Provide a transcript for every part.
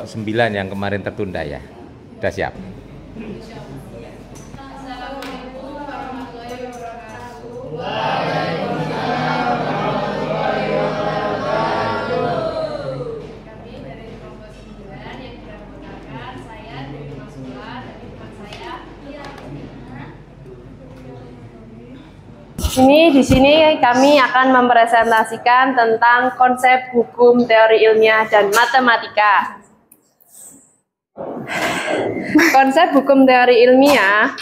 kelompok 9 yang kemarin tertunda ya. Sudah siap? Di sini kami akan mempresentasikan tentang konsep hukum, teori ilmiah, dan matematika. Konsep hukum teori ilmiah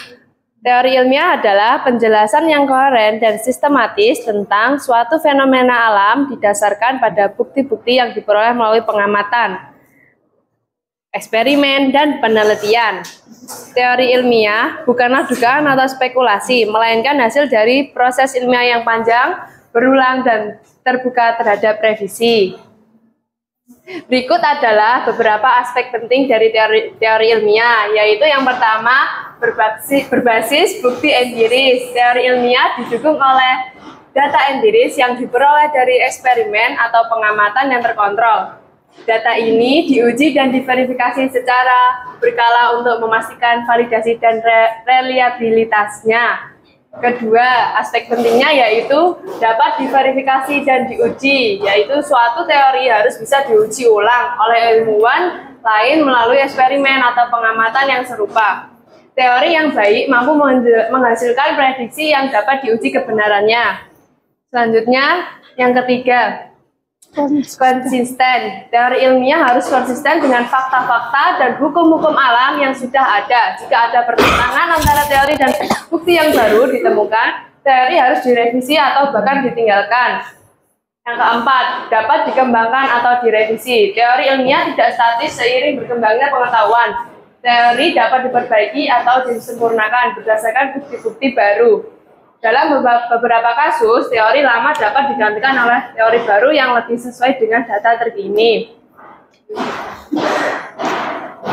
adalah penjelasan yang koheren dan sistematis tentang suatu fenomena alam didasarkan pada bukti-bukti yang diperoleh melalui pengamatan, eksperimen, dan penelitian. Teori ilmiah bukanlah dugaan atau spekulasi, melainkan hasil dari proses ilmiah yang panjang, berulang, dan terbuka terhadap revisi. Berikut adalah beberapa aspek penting dari teori ilmiah, yaitu yang pertama, berbasis bukti empiris. Teori ilmiah didukung oleh data empiris yang diperoleh dari eksperimen atau pengamatan yang terkontrol. Data ini diuji dan diverifikasi secara berkala untuk memastikan validasi dan reliabilitasnya. Kedua, aspek pentingnya yaitu dapat diverifikasi dan diuji, yaitu suatu teori harus bisa diuji ulang oleh ilmuwan lain melalui eksperimen atau pengamatan yang serupa. Teori yang baik mampu menghasilkan prediksi yang dapat diuji kebenarannya. Selanjutnya, yang ketiga, konsisten. Teori ilmiah harus konsisten dengan fakta-fakta dan hukum-hukum alam yang sudah ada. Jika ada pertentangan antara teori dan bukti yang baru ditemukan, teori harus direvisi atau bahkan ditinggalkan. Yang keempat, dapat dikembangkan atau direvisi. Teori ilmiah tidak statis seiring berkembangnya pengetahuan. Teori dapat diperbaiki atau disempurnakan berdasarkan bukti-bukti baru. Dalam beberapa kasus, teori lama dapat digantikan oleh teori baru yang lebih sesuai dengan data terkini.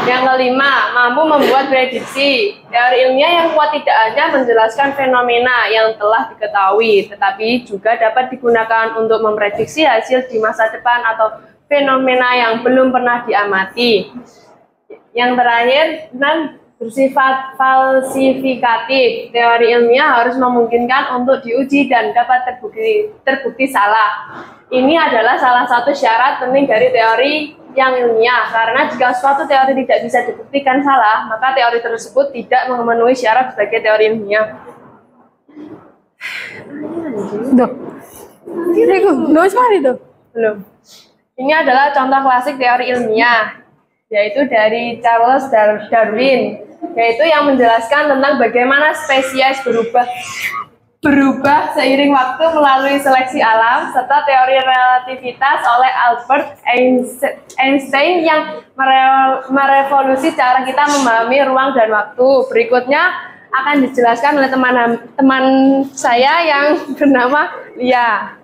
Yang kelima, mampu membuat prediksi. Teori ilmiah yang kuat tidak hanya menjelaskan fenomena yang telah diketahui, tetapi juga dapat digunakan untuk memprediksi hasil di masa depan atau fenomena yang belum pernah diamati. Yang terakhir, bersifat falsifikatif. Teori ilmiah harus memungkinkan untuk diuji dan dapat terbukti salah. Ini adalah salah satu syarat penting dari teori yang ilmiah, karena jika suatu teori tidak bisa dibuktikan salah, maka teori tersebut tidak memenuhi syarat sebagai teori ilmiah. Belum. Ini adalah contoh klasik teori ilmiah, yaitu dari Charles Darwin, yaitu yang menjelaskan tentang bagaimana spesies berubah seiring waktu melalui seleksi alam, serta teori relativitas oleh Albert Einstein yang merevolusi cara kita memahami ruang dan waktu. Berikutnya akan dijelaskan oleh teman saya yang bernama Lia.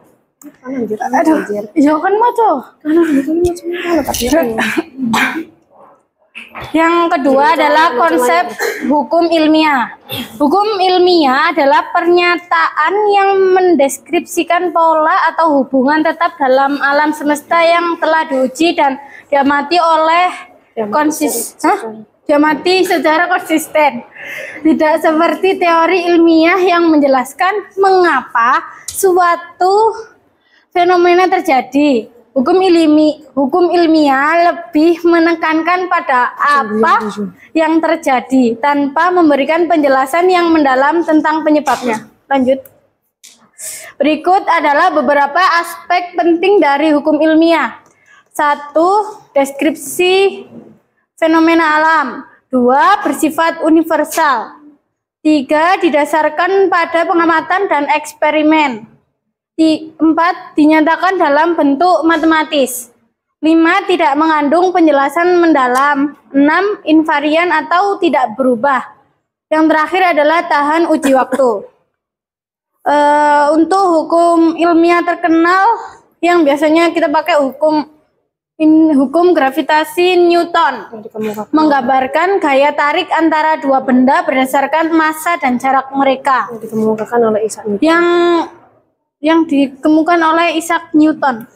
Yang kedua adalah konsep hukum ilmiah. Hukum ilmiah adalah pernyataan yang mendeskripsikan pola atau hubungan tetap dalam alam semesta yang telah diuji dan diamati secara konsisten. Tidak seperti teori ilmiah yang menjelaskan mengapa suatu fenomena terjadi. Hukum ilmiah lebih menekankan pada apa yang terjadi tanpa memberikan penjelasan yang mendalam tentang penyebabnya. Lanjut. Berikut adalah beberapa aspek penting dari hukum ilmiah. 1. Deskripsi fenomena alam. 2. Bersifat universal. 3. Didasarkan pada pengamatan dan eksperimen. 4. Dinyatakan dalam bentuk matematis. 5. Tidak mengandung penjelasan mendalam. 6. Invarian atau tidak berubah. Yang terakhir adalah tahan uji waktu. Untuk hukum ilmiah terkenal yang biasanya kita pakai hukum gravitasi Newton, menggambarkan gaya tarik antara dua benda berdasarkan massa dan jarak mereka. Dikemukakan oleh Isaac Newton. Yang dikemukakan oleh Isaac Newton.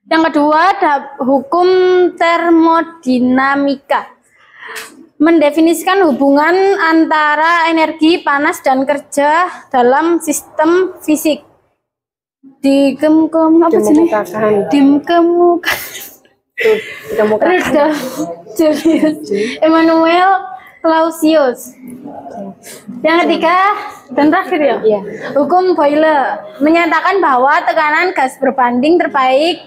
Yang kedua ada hukum termodinamika. Mendefinisikan hubungan antara energi panas dan kerja dalam sistem fisik. Rudolf Julius Emmanuel Clausius. Yang ketiga dan terakhir ya, hukum Boyle menyatakan bahwa tekanan gas berbanding terbalik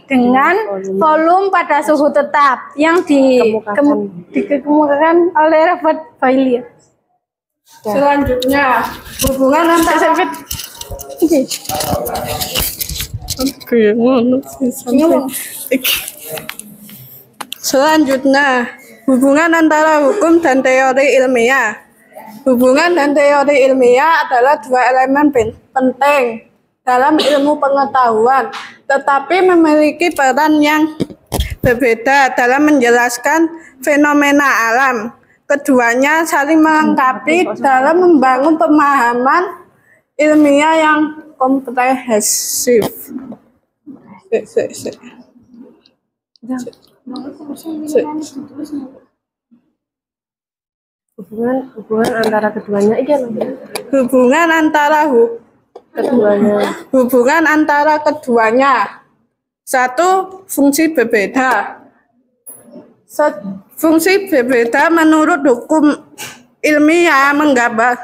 dengan volume pada suhu tetap yang dikemukakan oleh Robert Boyle. Selanjutnya, hubungan antara hukum dan teori ilmiah. Hubungan dan teori ilmiah adalah dua elemen penting dalam ilmu pengetahuan, tetapi memiliki peran yang berbeda dalam menjelaskan fenomena alam. Keduanya saling melengkapi dalam membangun pemahaman ilmiah yang komprehensif. Hubungan antara keduanya hubungan antara keduanya. Satu, fungsi berbeda. Fungsi berbeda menurut hukum ilmiah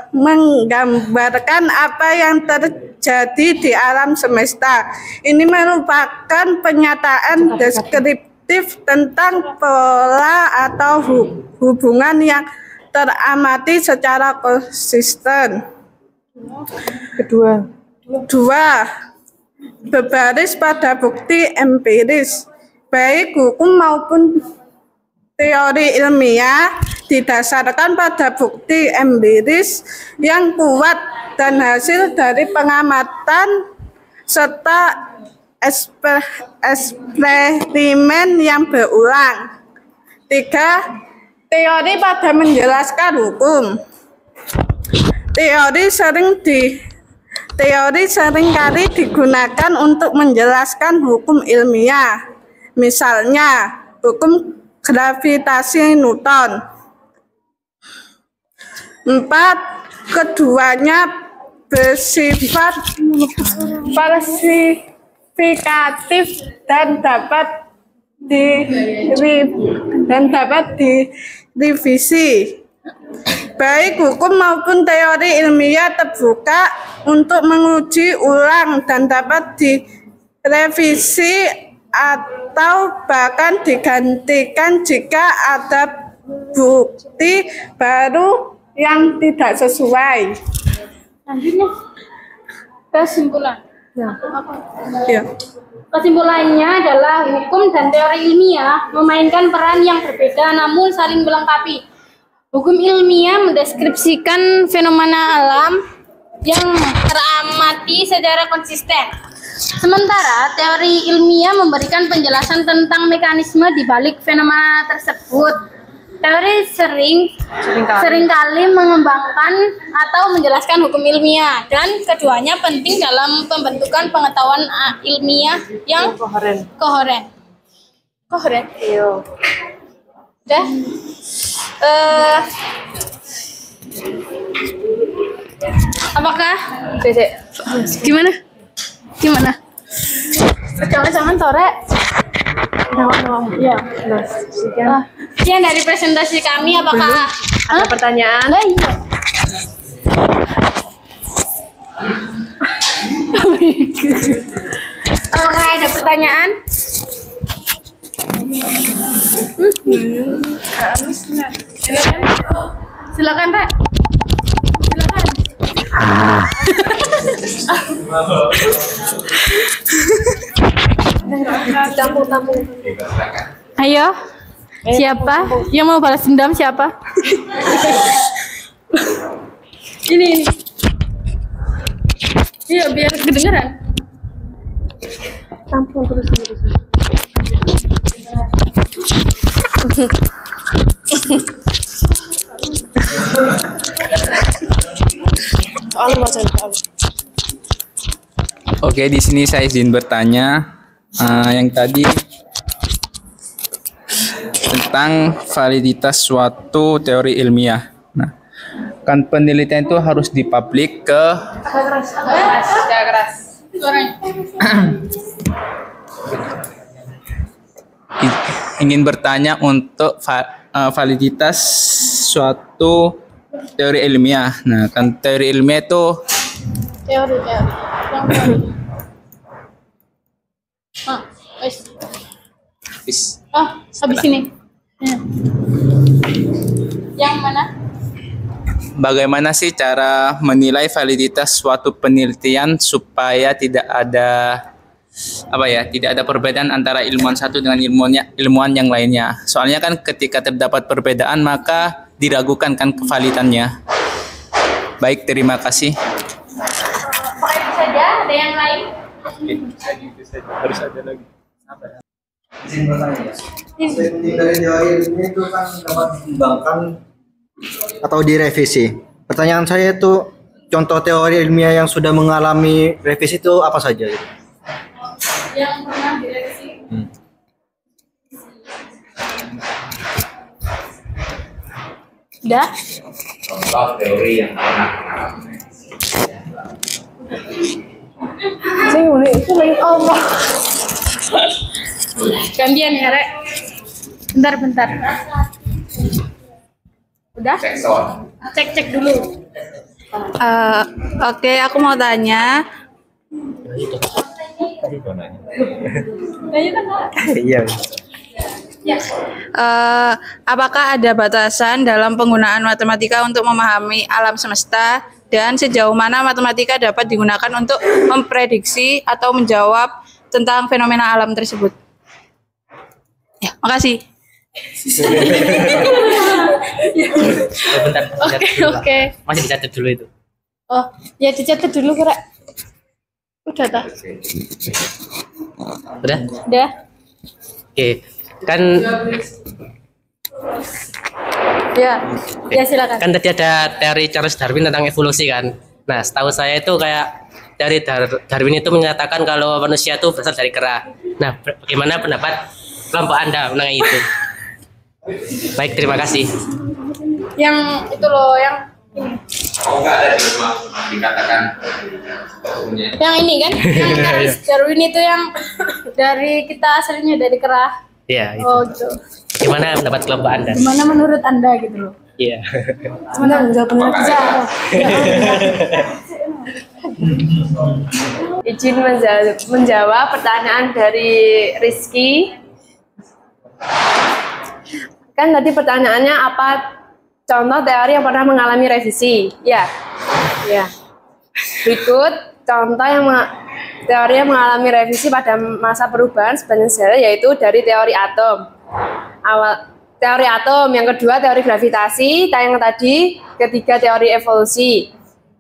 menggambarkan apa yang terjadi di alam semesta. Ini merupakan penyataan deskriptif tentang pola atau hubungan yang teramati secara konsisten. Kedua, berbaris pada bukti empiris, baik hukum maupun teori ilmiah didasarkan pada bukti empiris yang kuat dan hasil dari pengamatan serta eksperimen yang berulang. Tiga, teori pada menjelaskan hukum. Teori seringkali digunakan untuk menjelaskan hukum ilmiah. Misalnya, hukum gravitasi Newton. 4. Keduanya bersifat falsifikatif dan dapat direvisi. Baik hukum maupun teori ilmiah terbuka untuk menguji ulang dan dapat direvisi atau bahkan digantikan jika ada bukti baru yang tidak sesuai. Selanjutnya kesimpulan. Ya. Kesimpulannya adalah hukum dan teori ilmiah memainkan peran yang berbeda namun saling melengkapi. Hukum ilmiah mendeskripsikan fenomena alam yang teramati secara konsisten. Sementara teori ilmiah memberikan penjelasan tentang mekanisme di balik fenomena tersebut. Teori seringkali mengembangkan atau menjelaskan hukum ilmiah dan keduanya penting dalam pembentukan pengetahuan ilmiah yang koheren. Iya. Udah. Apakah? Gimana? Jangan sore. Ya. Sekian dari presentasi kami. Apakah ada pertanyaan? Iya. Apakah ada pertanyaan? Silakan, Pak. Silakan. Tampung. Ayo. Siapa yang mau balas dendam? Siapa? Ini. Iya, biar kedengeran. Tampung terus. Oke, di sini saya izin bertanya. Yang tadi tentang validitas suatu teori ilmiah. Nah, kan penelitian itu harus dipublik ke ingin bertanya untuk validitas suatu teori ilmiah. Nah, kan teori ilmiah itu Teori. Habis ini. Ya. Yang mana? bagaimana sih cara menilai validitas suatu penelitian supaya tidak ada tidak ada perbedaan antara ilmuwan satu dengan ilmuwan yang lainnya. Soalnya kan ketika terdapat perbedaan maka diragukan kan kevalidannya. Baik, terima kasih. Pakai itu saja, ada yang lain? Harus ada lagi. Izin bertanya. Penting dari teori ini itu kan dapat dikembangkan atau direvisi. Pertanyaan saya itu contoh teori ilmiah yang sudah mengalami revisi itu apa saja? Yang pernah direvisi. Udah? Contoh teori yang pernah mengalami. Itu lagi Allah. Gantian ya, Rek. Bentar. Udah? Cek dulu. Oke, aku mau tanya. Iya. Apakah ada batasan dalam penggunaan matematika untuk memahami alam semesta dan sejauh mana matematika dapat digunakan untuk memprediksi atau menjawab tentang fenomena alam tersebut? Ya, makasih. Oke. Masih dicatat dulu itu. Oh, ya dicatat dulu, Rek. Udah tak? Udah? Udah. Oke. Kan Ya silakan. kan tadi ada teori Charles Darwin tentang evolusi kan. Nah, setahu saya itu kayak dari Darwin itu menyatakan kalau manusia itu berasal dari kera. Nah, bagaimana pendapat kelompok Anda mengenai itu? Baik, terima kasih. Yang itu loh, yang Oh, enggak ada di rumah dikatakan yang ini kan, yang Charles Darwin itu yang dari kita aslinya dari kera. Iya, itu. Oh gitu. Gimana pendapat kelompok Anda? Gimana menurut Anda gitu loh? Iya. Sebentar, jawab benar aja. Izin menjawab pertanyaan dari Rizky. Kan tadi pertanyaannya apa contoh teori yang pernah mengalami revisi? Ya. Berikut contoh teori yang mengalami revisi pada masa perubahan sepanjang sejarah yaitu dari teori atom. Teori atom, yang kedua teori gravitasi, yang tadi ketiga teori evolusi.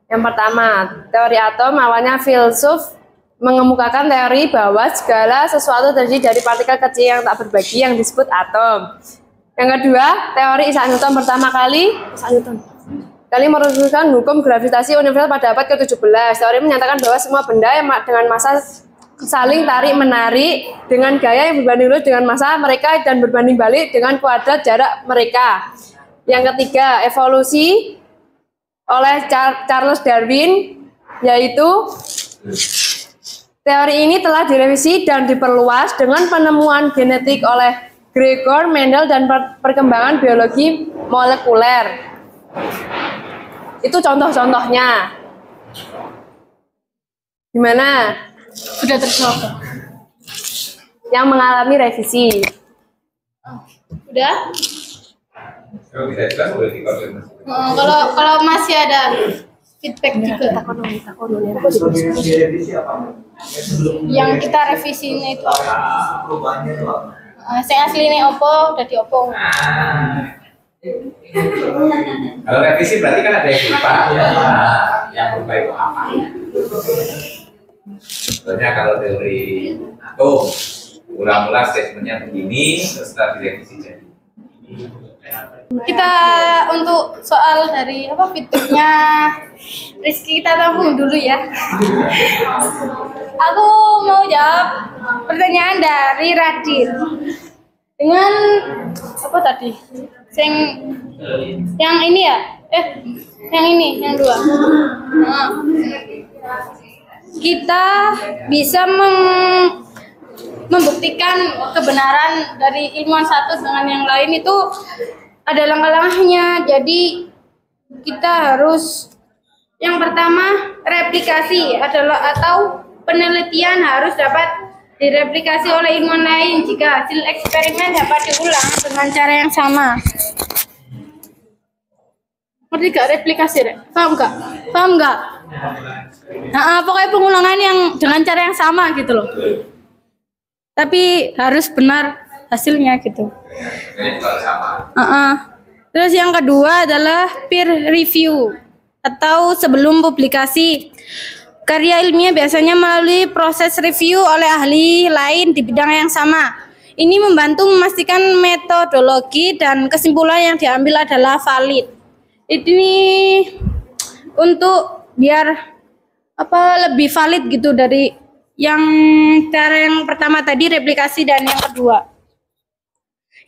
Yang pertama, teori atom awalnya filsuf mengemukakan teori bahwa segala sesuatu terdiri dari partikel kecil yang tak berbagi yang disebut atom. Yang kedua, teori Isaac Newton pertama kali merumuskan hukum gravitasi universal pada abad ke-17. Teori menyatakan bahwa semua benda yang dengan massa saling tarik-menarik dengan gaya yang berbanding lurus dengan massa mereka dan berbanding balik dengan kuadrat jarak mereka. Yang ketiga, evolusi oleh Charles Darwin, yaitu teori ini telah direvisi dan diperluas dengan penemuan genetik oleh Gregor Mendel dan perkembangan biologi molekuler. Itu contoh-contohnya. Gimana? Sudah terjawab. Yang mengalami revisi. Udah? Kalau tidak jelas boleh dikonfirmasi. Kalau masih ada feedback juga. Yang direvisi apa? Yang kita revisinya itu. Perubahannya itu apa? Saya asli ini opo, dari opo. Kalau revisi berarti kan ada yang lupa ya. Yang lupa itu apa? Sebenarnya kalau teori atom mula-mula statementnya begini, terus setelah direvisi jadi. Kita untuk soal dari feedbacknya Rizky kita tampung dulu ya. Aku mau jawab pertanyaan dari Radit. Dengan apa tadi? Yang ini ya? Yang ini, yang dua. Nah, kita bisa membuktikan kebenaran dari ilmuwan satu dengan yang lain itu ada langkah-langkahnya. Jadi kita harus yang pertama replikasi atau penelitian harus dapat direplikasi oleh ilmuwan lain jika hasil eksperimen dapat diulang dengan cara yang sama. Ngerti gak replikasi, Rek? Paham gak? Paham gak? Nah, pokoknya pengulangan yang dengan cara yang sama gitu loh. Tapi harus benar hasilnya gitu. Ini juga sama. Terus yang kedua adalah peer review atau sebelum publikasi. Karya ilmiah biasanya melalui proses review oleh ahli lain di bidang yang sama. Ini membantu memastikan metodologi dan kesimpulan yang diambil adalah valid. Ini untuk biar lebih valid gitu dari yang cara yang pertama tadi replikasi dan yang kedua.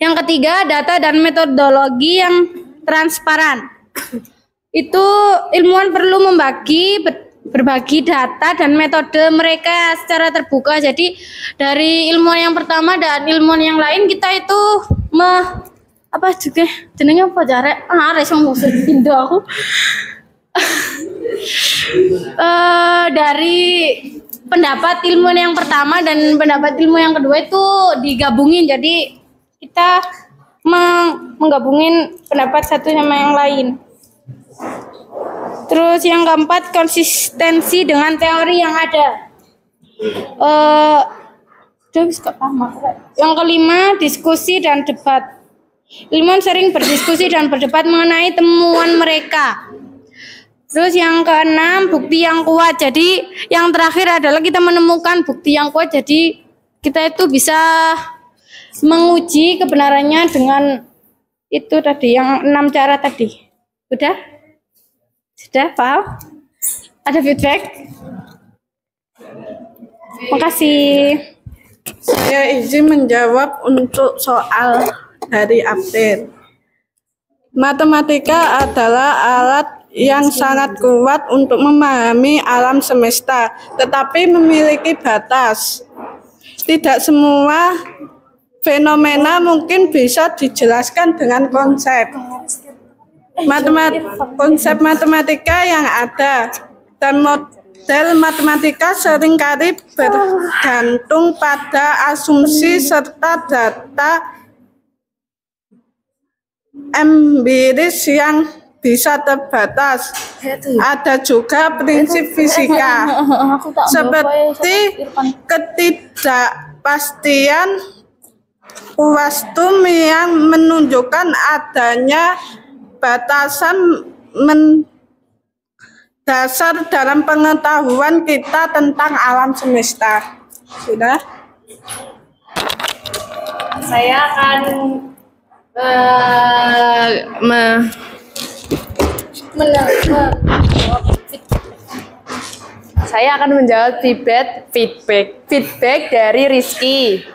Yang ketiga, data dan metodologi yang transparan. Itu ilmuwan perlu berbagi data dan metode mereka secara terbuka. Jadi dari ilmuwan yang pertama dan ilmuwan yang lain kita itu jenenge apa jare? Indo aku. Dari pendapat ilmuwan yang pertama dan pendapat ilmu yang kedua itu digabungin. Jadi kita menggabungin pendapat satu sama yang lain. Terus yang keempat, konsistensi dengan teori yang ada. Yang kelima, diskusi dan debat. Ilmuwan sering berdiskusi dan berdebat mengenai temuan mereka. Terus yang keenam, bukti yang kuat. Jadi yang terakhir adalah kita menemukan bukti yang kuat. Jadi kita itu bisa menguji kebenarannya dengan itu tadi, yang 6 cara tadi. Sudah paham? Ada feedback? Makasih. Saya izin menjawab untuk soal dari Abdel. Matematika adalah alat yang sangat kuat untuk memahami alam semesta, tetapi memiliki batas. Tidak semua fenomena mungkin bisa dijelaskan dengan konsep matematika yang ada, dan model matematika seringkali bergantung pada asumsi serta data empiris yang bisa terbatas. Ada juga prinsip fisika seperti ketidakpastian kuantum yang menunjukkan adanya batasan mendasar dalam pengetahuan kita tentang alam semesta. Sudah? Saya akan menjawab feedback dari Rizky.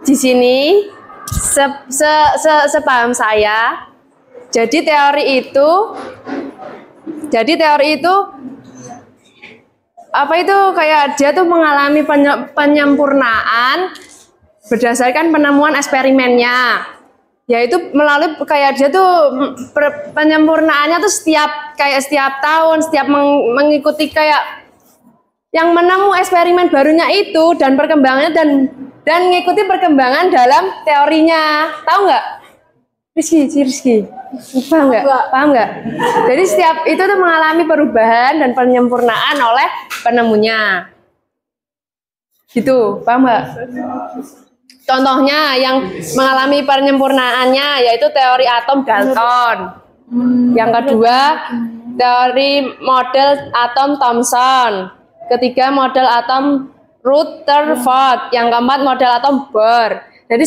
Di sini sepaham saya, jadi teori itu apa itu kayak dia tuh mengalami penyempurnaan berdasarkan penemuan eksperimennya, yaitu melalui kayak dia tuh penyempurnaannya tuh setiap tahun, setiap mengikuti kayak yang menemu eksperimen barunya itu dan perkembangannya dan mengikuti perkembangan dalam teorinya. Tahu nggak? Rizky, paham nggak? Jadi setiap itu tuh mengalami perubahan dan penyempurnaan oleh penemunya. Gitu, paham nggak? Contohnya yang mengalami penyempurnaannya yaitu teori atom Dalton. Yang kedua, teori model atom Thomson. Ketiga, model atom Rutherford. Yang keempat, model atom Bohr. Jadi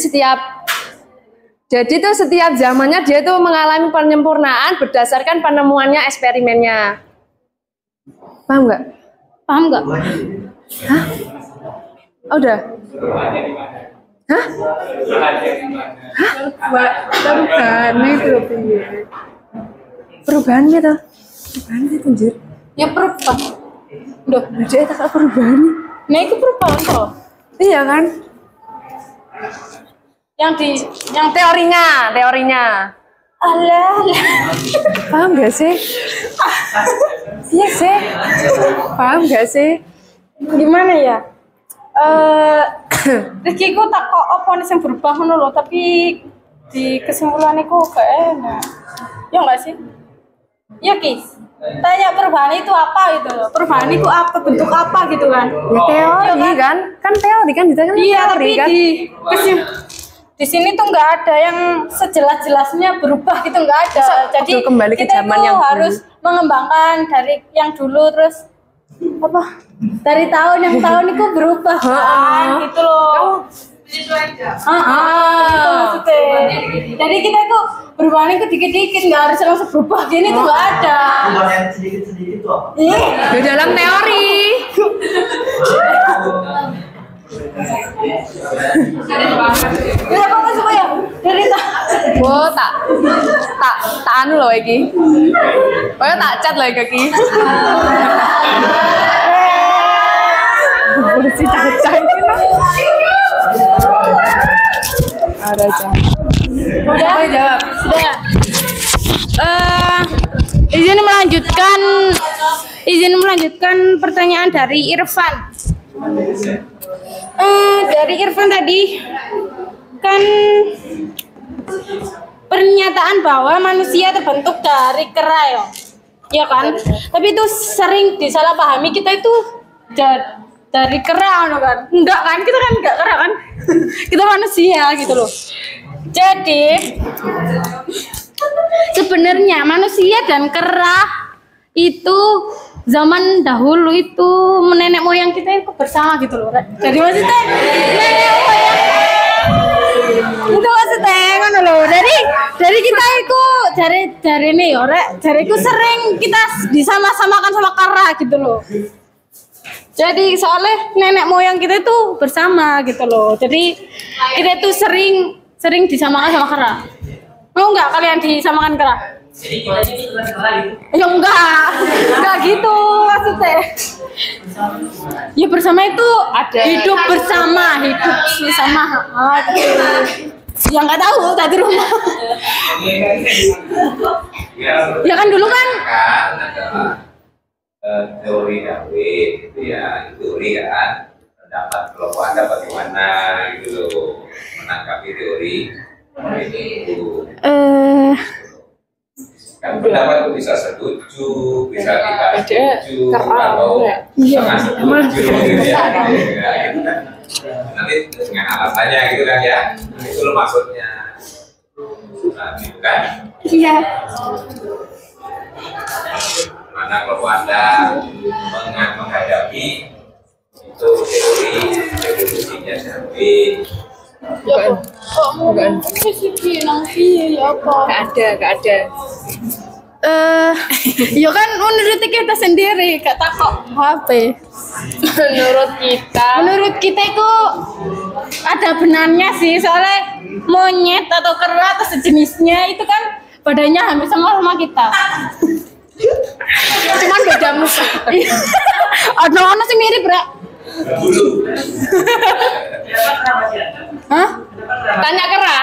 Jadi tuh setiap zamannya dia tuh mengalami penyempurnaan berdasarkan penemuannya, eksperimennya. Paham nggak? Paham nggak? Hah? Oh, udah? Hah? Perubahannya itu Perubahannya tuh? Perubahannya tuh, anjir. Ya perubahan. Udah, dia tak perubahannya. Nah itu perubahan toh. Iya kan? Yang teorinya. Alah. Paham gak sih? Iya sih. Paham gak sih? Gimana ya? Rizky ku tak kok apa nih yang berubah ngono loh, tapi di kesimpulannya ku gak enak. Ya enggak sih? Ya Kis. Tanya perubahan itu apa gitu loh. Perubahan itu apa, bentuk apa gitu kan. Ya teori kan? Kan teori kan kita kan Iya, teori tapi kan? di sini tuh nggak ada yang sejelas-jelasnya berubah gitu, nggak ada. Jadi Betul, kembali ke kita zaman itu yang dulu. harus mengembangkan dari yang dulu terus apa? Dari tahun yang tahun itu berubah kan gitu loh. Gitu maksudnya. Jadi kita itu perubahan itu dikit-dikit, nggak harus langsung berubah gini tuh nggak ada. Perubahan sedikit-sedikit tuh apa? Di dalam teori. Ya apa semua ya? Dari Oh, tak anu loh iki. Oh, tak chat loh iki. Polisi cacai iki. Ada aja. udah jawab. Sudah. Izin melanjutkan pertanyaan dari Irfan. Dari Irfan tadi kan pernyataan bahwa manusia terbentuk dari kera ya kan? Tapi itu sering disalahpahami, kita itu dari kera kan? Enggak kan? Kita kan enggak kera kan? Kita manusia gitu loh. Jadi sebenarnya manusia dan kera itu zaman dahulu itu nenek moyang kita itu bersama gitu loh. Jadi maksudnya nenek moyang itu maksudnya ngono loh. Dari kita itu dari ini ya rek, dari itu sering kita disama-samakan sama kera gitu loh. Jadi soalnya nenek moyang kita itu bersama gitu loh. Jadi kita itu sering disamakan sama kera. Mau nggak kalian disamakan kera? Ya enggak gitu maksudnya. Ya bersama itu ada hidup bersama. Ya nggak tahu tadi rumah. Ya kan dulu kan. Teori Darwin gitu ya, teori kan pendapat kelompok Anda bagaimana gitu loh, menanggapi teori ini itu. Kan pendapat itu bisa setuju, bisa tidak setuju, atau setengah setuju gitu ya. Nanti dengan alasannya gitu kan ya, itu loh maksudnya. Nah, gitu kan? Iya. Mana kalau Anda menghadapi itu teori evolusinya Darwin. Ya kok bukan sih nangsi ya apa? Gak ada. Ya kan menurut kita sendiri, gak takut HP. Menurut kita itu ada benarnya sih, soalnya monyet atau kera atau sejenisnya itu kan badannya hampir sama kita. Cuman beda muka. Ada sih mirip, Bra. Hah? Tanya kera.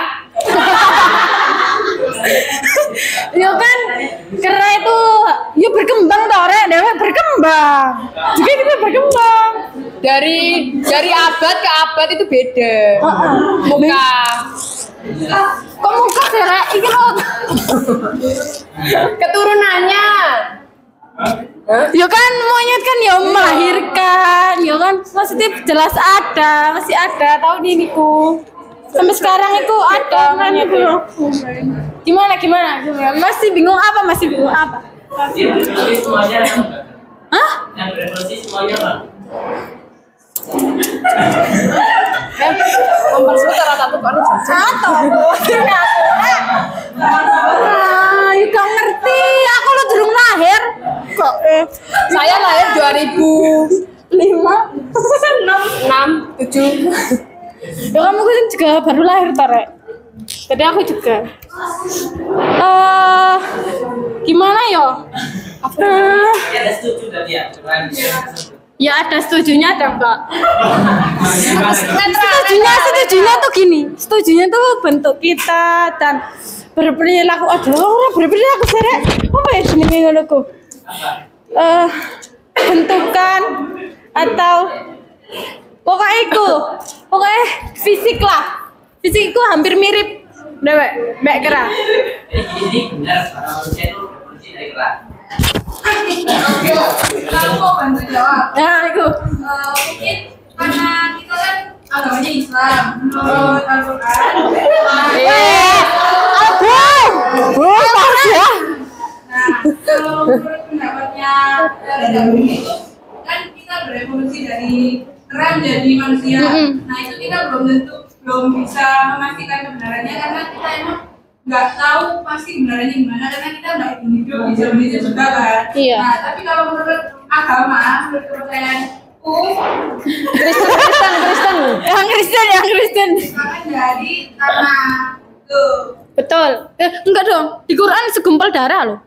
Ya kan kera itu ya berkembang toh, Rek. Dewe berkembang. Juga kita berkembang. Dari abad ke abad itu beda. Muka. Kok muka sih, Rek? Iki loh. Keturunannya. Ya kan monyet kan ya melahirkan, ya kan maksudnya jelas ada, masih ada tahun ini ku. Sampai sekarang itu ada monyet itu. Gimana? Masih bingung apa? Hah? Yang berevolusi semuanya apa? Nomor satu rata tuh kan. Atau Yuk gak ngerti, aku lo durung lahir. Kok Saya lahir 2005, 6, 7. ya kamu kan juga baru lahir Tarek. Tadi aku juga. Gimana yo? Ada setuju tadi ya? Ya ada setujunya ada enggak. Setujunya tuh gini. Setujunya tuh bentuk kita dan berperilaku. Aduh, orang berperilaku Tarek. Apa ya jenenge ngono ku? Bentukan atau pokoknya fisik lah. Fisik itu hampir mirip mbak kera. Jadi benar para manusia itu bersih dari kerak. Kalau mau bantu jawab, Nah, itu. mungkin karena kita kan agamanya Islam, menurut Al-Quran. Nah, kalau menurut pendapatnya Darwin itu kan kita berevolusi dari kera menjadi manusia. Nah itu kita belum bisa memastikan kebenarannya karena kita emang nggak tahu pasti kebenarannya gimana karena kita nggak hidup di zaman itu juga kan. Iya. Nah tapi kalau menurut agama, menurut kepercayaanku, Kristen. akan jadi tanah tuh. Betul. Enggak dong. Di Quran segumpal darah loh.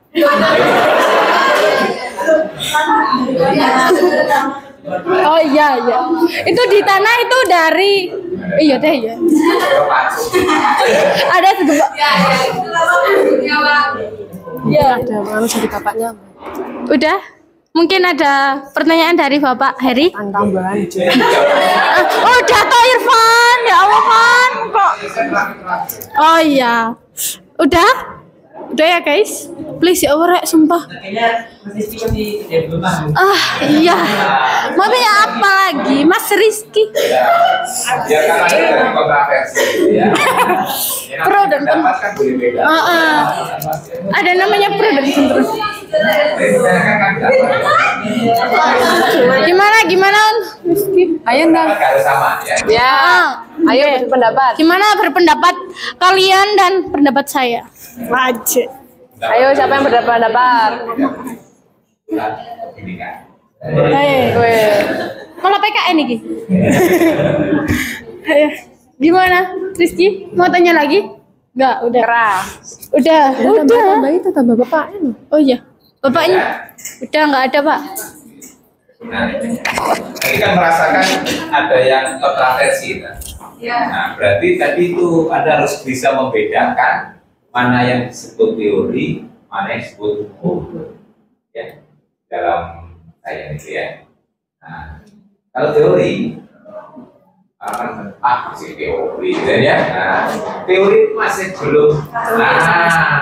Oh iya. Itu di tanah itu dari iya deh ya. Ada segumpal. Ya itu lama maksudnya Pak. Ya. Ada mana jadi bapaknya? Udah. Mungkin ada pertanyaan dari Bapak Heri. Tambahan. Udah toh Irfan. Ya Allah kan kok. Oh iya. Udah ya guys. Please ya Allah rek sumpah. Kayaknya masih belum paham. Iya. Mau tanya apa lagi? Mas Rizky. Ya karena itu dari kontroversi ya. Pro dan kontra. Pendapat kan boleh beda. Ada namanya pro dan kontra. Gimana Rizky? Ayo Kan harus sama ya. Ya. Ayo berpendapat. Gimana berpendapat kalian dan pendapat saya? Wajib. Ayo siapa yang berpendapat? Ini kan. Weh. Malah PKN nih. Ayo. Gimana Rizky? Mau tanya lagi? Enggak, udah. Udah. Tambah itu tambah bapaknya. Oh iya. Bapaknya udah nggak ada, Pak. Nah, tadi kan merasakan ada yang kontroversi kan? Nah, berarti tadi itu Anda harus bisa membedakan mana yang disebut teori, mana yang disebut hukum. Ya, dalam saya itu ya. Nah, kalau teori masih teori gitu ya. Nah, teori masih belum. Nah,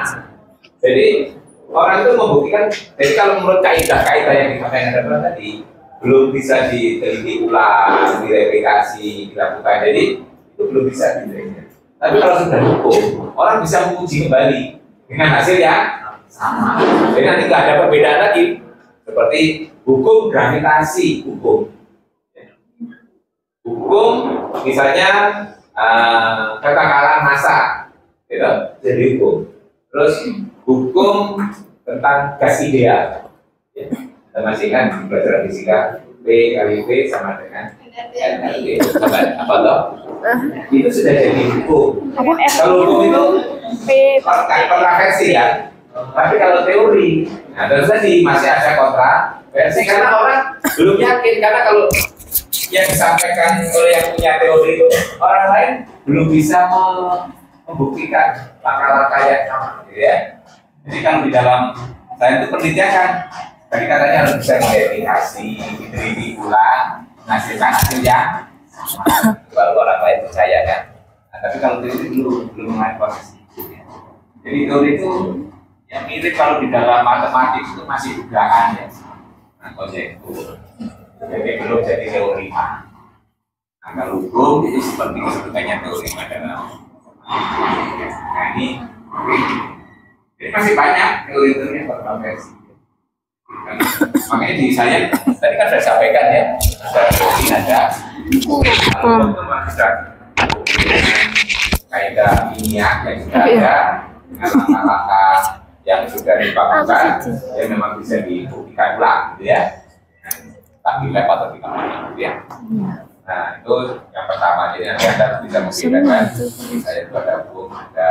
jadi orang itu membuktikan. Jadi kalau menurut kaidah-kaidah yang disampaikan tadi belum bisa diteliti ulang, direplikasi, dilakukan. Jadi itu belum bisa diteliti. Tapi kalau sudah hukum, orang bisa menguji kembali dengan hasil yang sama. Jadi nanti nggak ada perbedaan lagi. Seperti hukum gravitasi, hukum misalnya kekakalan massa, gitu, jadi hukum. Terus hukum tentang gas ideal, ya. Kita masih kan belajar fisika, P kali V sama dengan NRT. Apa toh? Itu sudah jadi hukum. Kalau hukum itu kontroversi ya. Tapi kalau teori, nah terus tadi masih ada kontroversi karena orang belum yakin, karena kalau yang disampaikan oleh yang punya teori itu orang lain belum bisa membuktikan langkah-langkah yang sama, gitu ya. Jadi kalau di dalam saya itu penelitian kan, tadi katanya harus bisa mengidentifikasi, diteliti ulang, menghasilkan hasil yang sama, baru orang lain percaya kan. Nah, tapi kalau teori belum mengenai proses itu. Ya. Jadi teori itu yang mirip kalau di dalam matematik itu masih dugaan ya, nah konjektur. Jadi belum jadi teori. Nah kalau hukum itu seperti disebutkannya teori dalam. Nah ini masih banyak teori-teori yang kontroversi. Makanya di saya tadi kan sudah sampaikan ya, ada teori, ada kaidah ilmiah yang sudah ada, dengan langkah-langkah yang sudah dibangunkan, ya memang bisa dibuktikan ulang, gitu ya. Tak di lab atau di kamar, gitu ya. Nah, itu yang pertama. Jadi nanti Anda bisa membedakan saya itu ada hukum, ada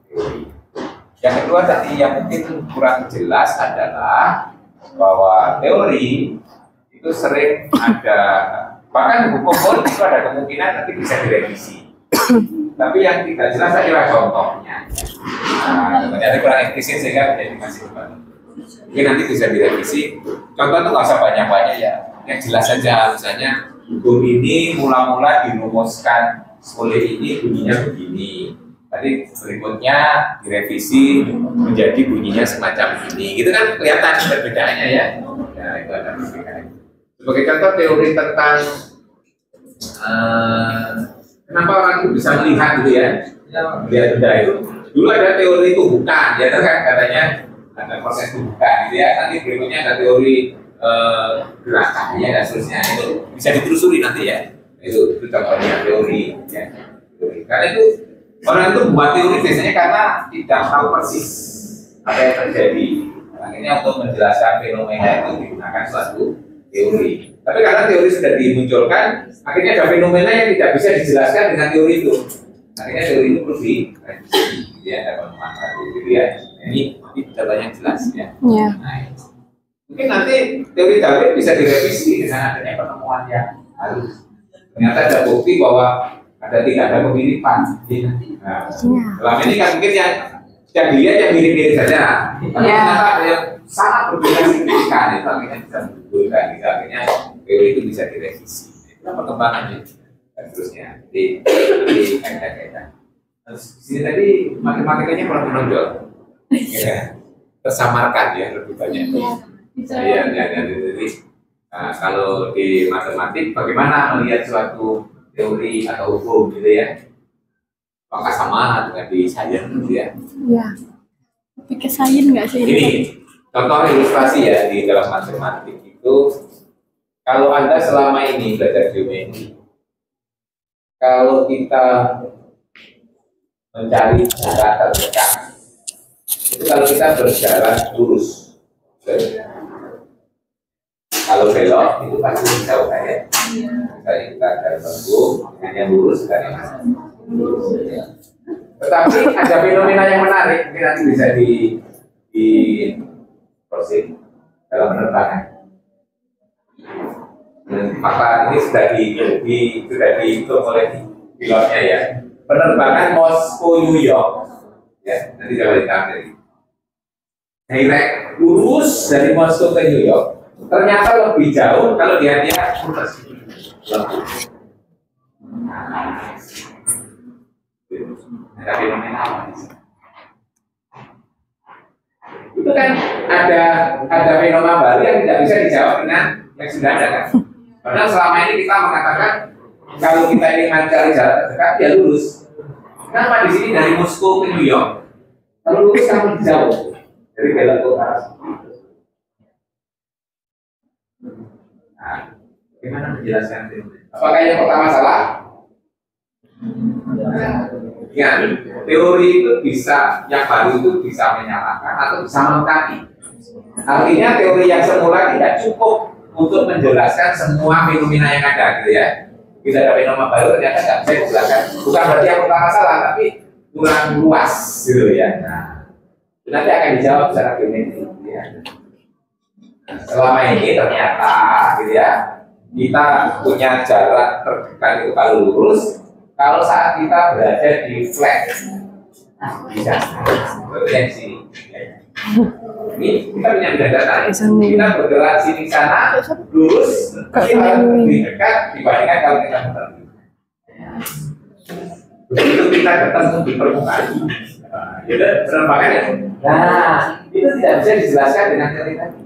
teori. Yang kedua tadi yang mungkin kurang jelas adalah bahwa teori itu sering ada, bahkan hukum pun itu ada kemungkinan nanti bisa direvisi. Tapi yang tidak jelas adalah contohnya. Nah, ternyata kurang eksplisit sehingga menjadi masih beban. Mungkin nanti bisa direvisi. Contoh itu nggak usah banyak-banyak ya. Yang jelas saja, misalnya hukum ini mula-mula dirumuskan oleh ini bunyinya begini. Tadi berikutnya direvisi menjadi bunyinya semacam ini. Gitu kan kelihatan perbedaannya ya. Nah, itu ada perbedaan. Sebagai contoh teori tentang kenapa orang itu bisa melihat gitu ya, melihat benda itu. Dulu ada teori tubuhkan, ya kan katanya ada proses tubuhkan gitu ya. Nanti berikutnya ada teori gerakan ya dan seterusnya. Itu bisa ditelusuri nanti ya. Itu contohnya teori ya. Teori. Karena itu orang itu buat teori biasanya karena tidak tahu persis apa yang terjadi. Akhirnya untuk menjelaskan fenomena itu digunakan suatu teori. Tapi karena teori sudah dimunculkan, akhirnya ada fenomena yang tidak bisa dijelaskan dengan teori itu. Akhirnya teori itu perlu direvisi, ya, ada penemuan baru, gitu ya. Ini banyak jelas ya. Iya. Nah, mungkin nanti teori Darwin bisa direvisi dengan adanya penemuan yang halus. Ternyata ada bukti bahwa tidak ada kemiripan. Nah, selama ini kan mungkin yang dilihat yang mirip-mirip saja. Tapi ternyata ada yang sangat berbeda signifikan. Itu akhirnya bisa menunjukkan. Akhirnya teori itu bisa direvisi. Itu perkembangannya dan seterusnya. Jadi kaitan-kaitan. Terus sini tadi matematikanya kurang menonjol. Ya, tersamarkan ya lebih banyak. Iya. Jadi kalau di matematik bagaimana melihat suatu teori atau hukum gitu ya? Apakah sama dengan di sains gitu ya? Iya. Tapi ke sains nggak sih? Ini contoh ilustrasi ya di dalam matematik itu. Kalau Anda selama ini belajar geometri, kalau kita mencari cara terdekat, itu kalau kita berjalan lurus, kalau belok itu pasti jauh ya. Misalnya kita jalan lengkung, hanya lurus kan ya. Tetapi ada fenomena yang menarik, mungkin nanti bisa di proses dalam penerbangan. Maka ini sudah dihitung oleh pilotnya ya. Penerbangan Moskow New York, ya nanti coba ditampil. Direct lurus dari Moskow ke New York, ternyata lebih jauh kalau dia putus. Ada fenomena apa? Itu kan ada fenomena baru yang tidak bisa dijawab dengan yang sudah ada kan. Padahal selama ini kita mengatakan kalau kita ingin mencari jalan terdekat dia lurus. Kenapa di sini dari Moskow ke New York? Kalau lurus kan lebih jauh dari belok ke utara. Nah, bagaimana menjelaskan itu? Apakah yang pertama salah? Ingat, teori itu bisa, yang baru itu bisa menyalahkan atau bisa melengkapi. Artinya teori yang semula tidak cukup untuk menjelaskan semua fenomena yang ada, gitu ya. Bila ada fenomena baru ternyata tidak bisa dijelaskan. Bukan berarti yang pertama salah, tapi kurang luas, gitu ya. Nah, nanti akan dijawab secara geometri. Gitu ya. Selama ini ternyata, gitu ya, kita punya jarak terdekat itu kalau lurus. Kalau saat kita berada di flat, bisa berada di sini. Ini kita punya data. Kita bergerak sini sana, lurus, kita lebih dekat dibandingkan kalau kita muter. Begitu kita ketemu di permukaan, jadi penerbangan ya. Nah, itu tidak bisa dijelaskan dengan teori tadi.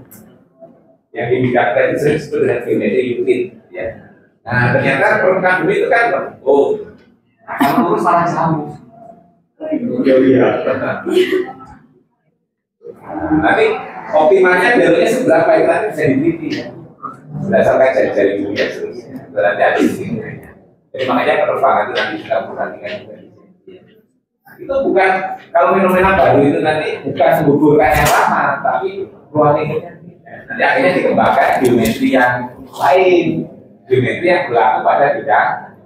Yang dibicarakan itu disebut dengan geometri Euclid. Ya. Nah, ternyata permukaan bumi itu kan, kalau lurus malah jauh. Iya. Nanti optimalnya jalurnya seberapa itu nanti bisa diteliti ya. Berdasarkan jari-jari bumi dan seterusnya. Berarti ada di sini. Jadi makanya penerbangan itu nanti kita perhatikan juga. Itu bukan, kalau fenomena baru itu nanti bukan menggugurkan yang lama, tapi ruang lingkupnya nanti akhirnya dikembangkan geometri yang lain, geometri yang berlaku pada bidang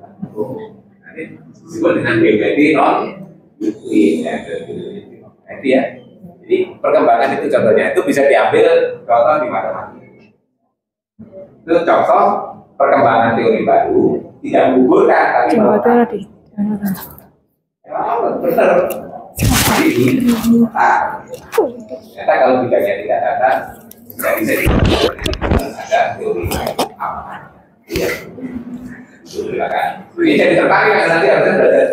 nanti disebut dengan geometri non Euclid. Nanti ya, jadi perkembangan itu contohnya itu bisa diambil contoh di matematika. Itu contoh perkembangan teori baru, tidak menggugurkan tapi melengkapi. Benar. Jadi, ternyata kalau bidangnya tidak ada, tidak bisa ada teori apa? Iya. Silakan. Ini jadi tertarik kan nanti harusnya belajar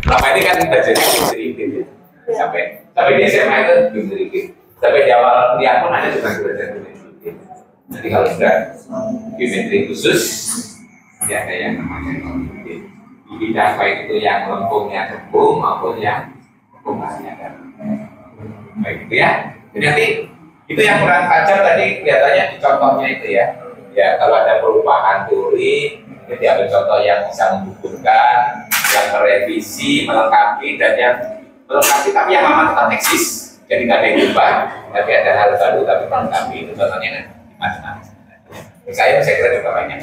Lama ini kan belajarnya sedikit ya. Sampai di SMA itu sedikit. Sampai di awal kuliah pun ada juga belajar geometri. Nanti kalau sudah geometri khusus, ya ada yang namanya geometri. Di bidang baik itu yang lengkungnya cembung maupun yang lengkungnya kan. Baik itu ya. Jadi nanti itu yang kurang tajam tadi kelihatannya di contohnya itu ya. Ya kalau ada perubahan teori, jadi ambil contoh yang bisa menghubungkan, yang merevisi, melengkapi dan yang melengkapi tapi yang lama tetap eksis. Jadi nggak ada yang berubah, tapi ada hal baru tapi melengkapi. Itu contohnya kan di matematika. Saya kira juga banyak.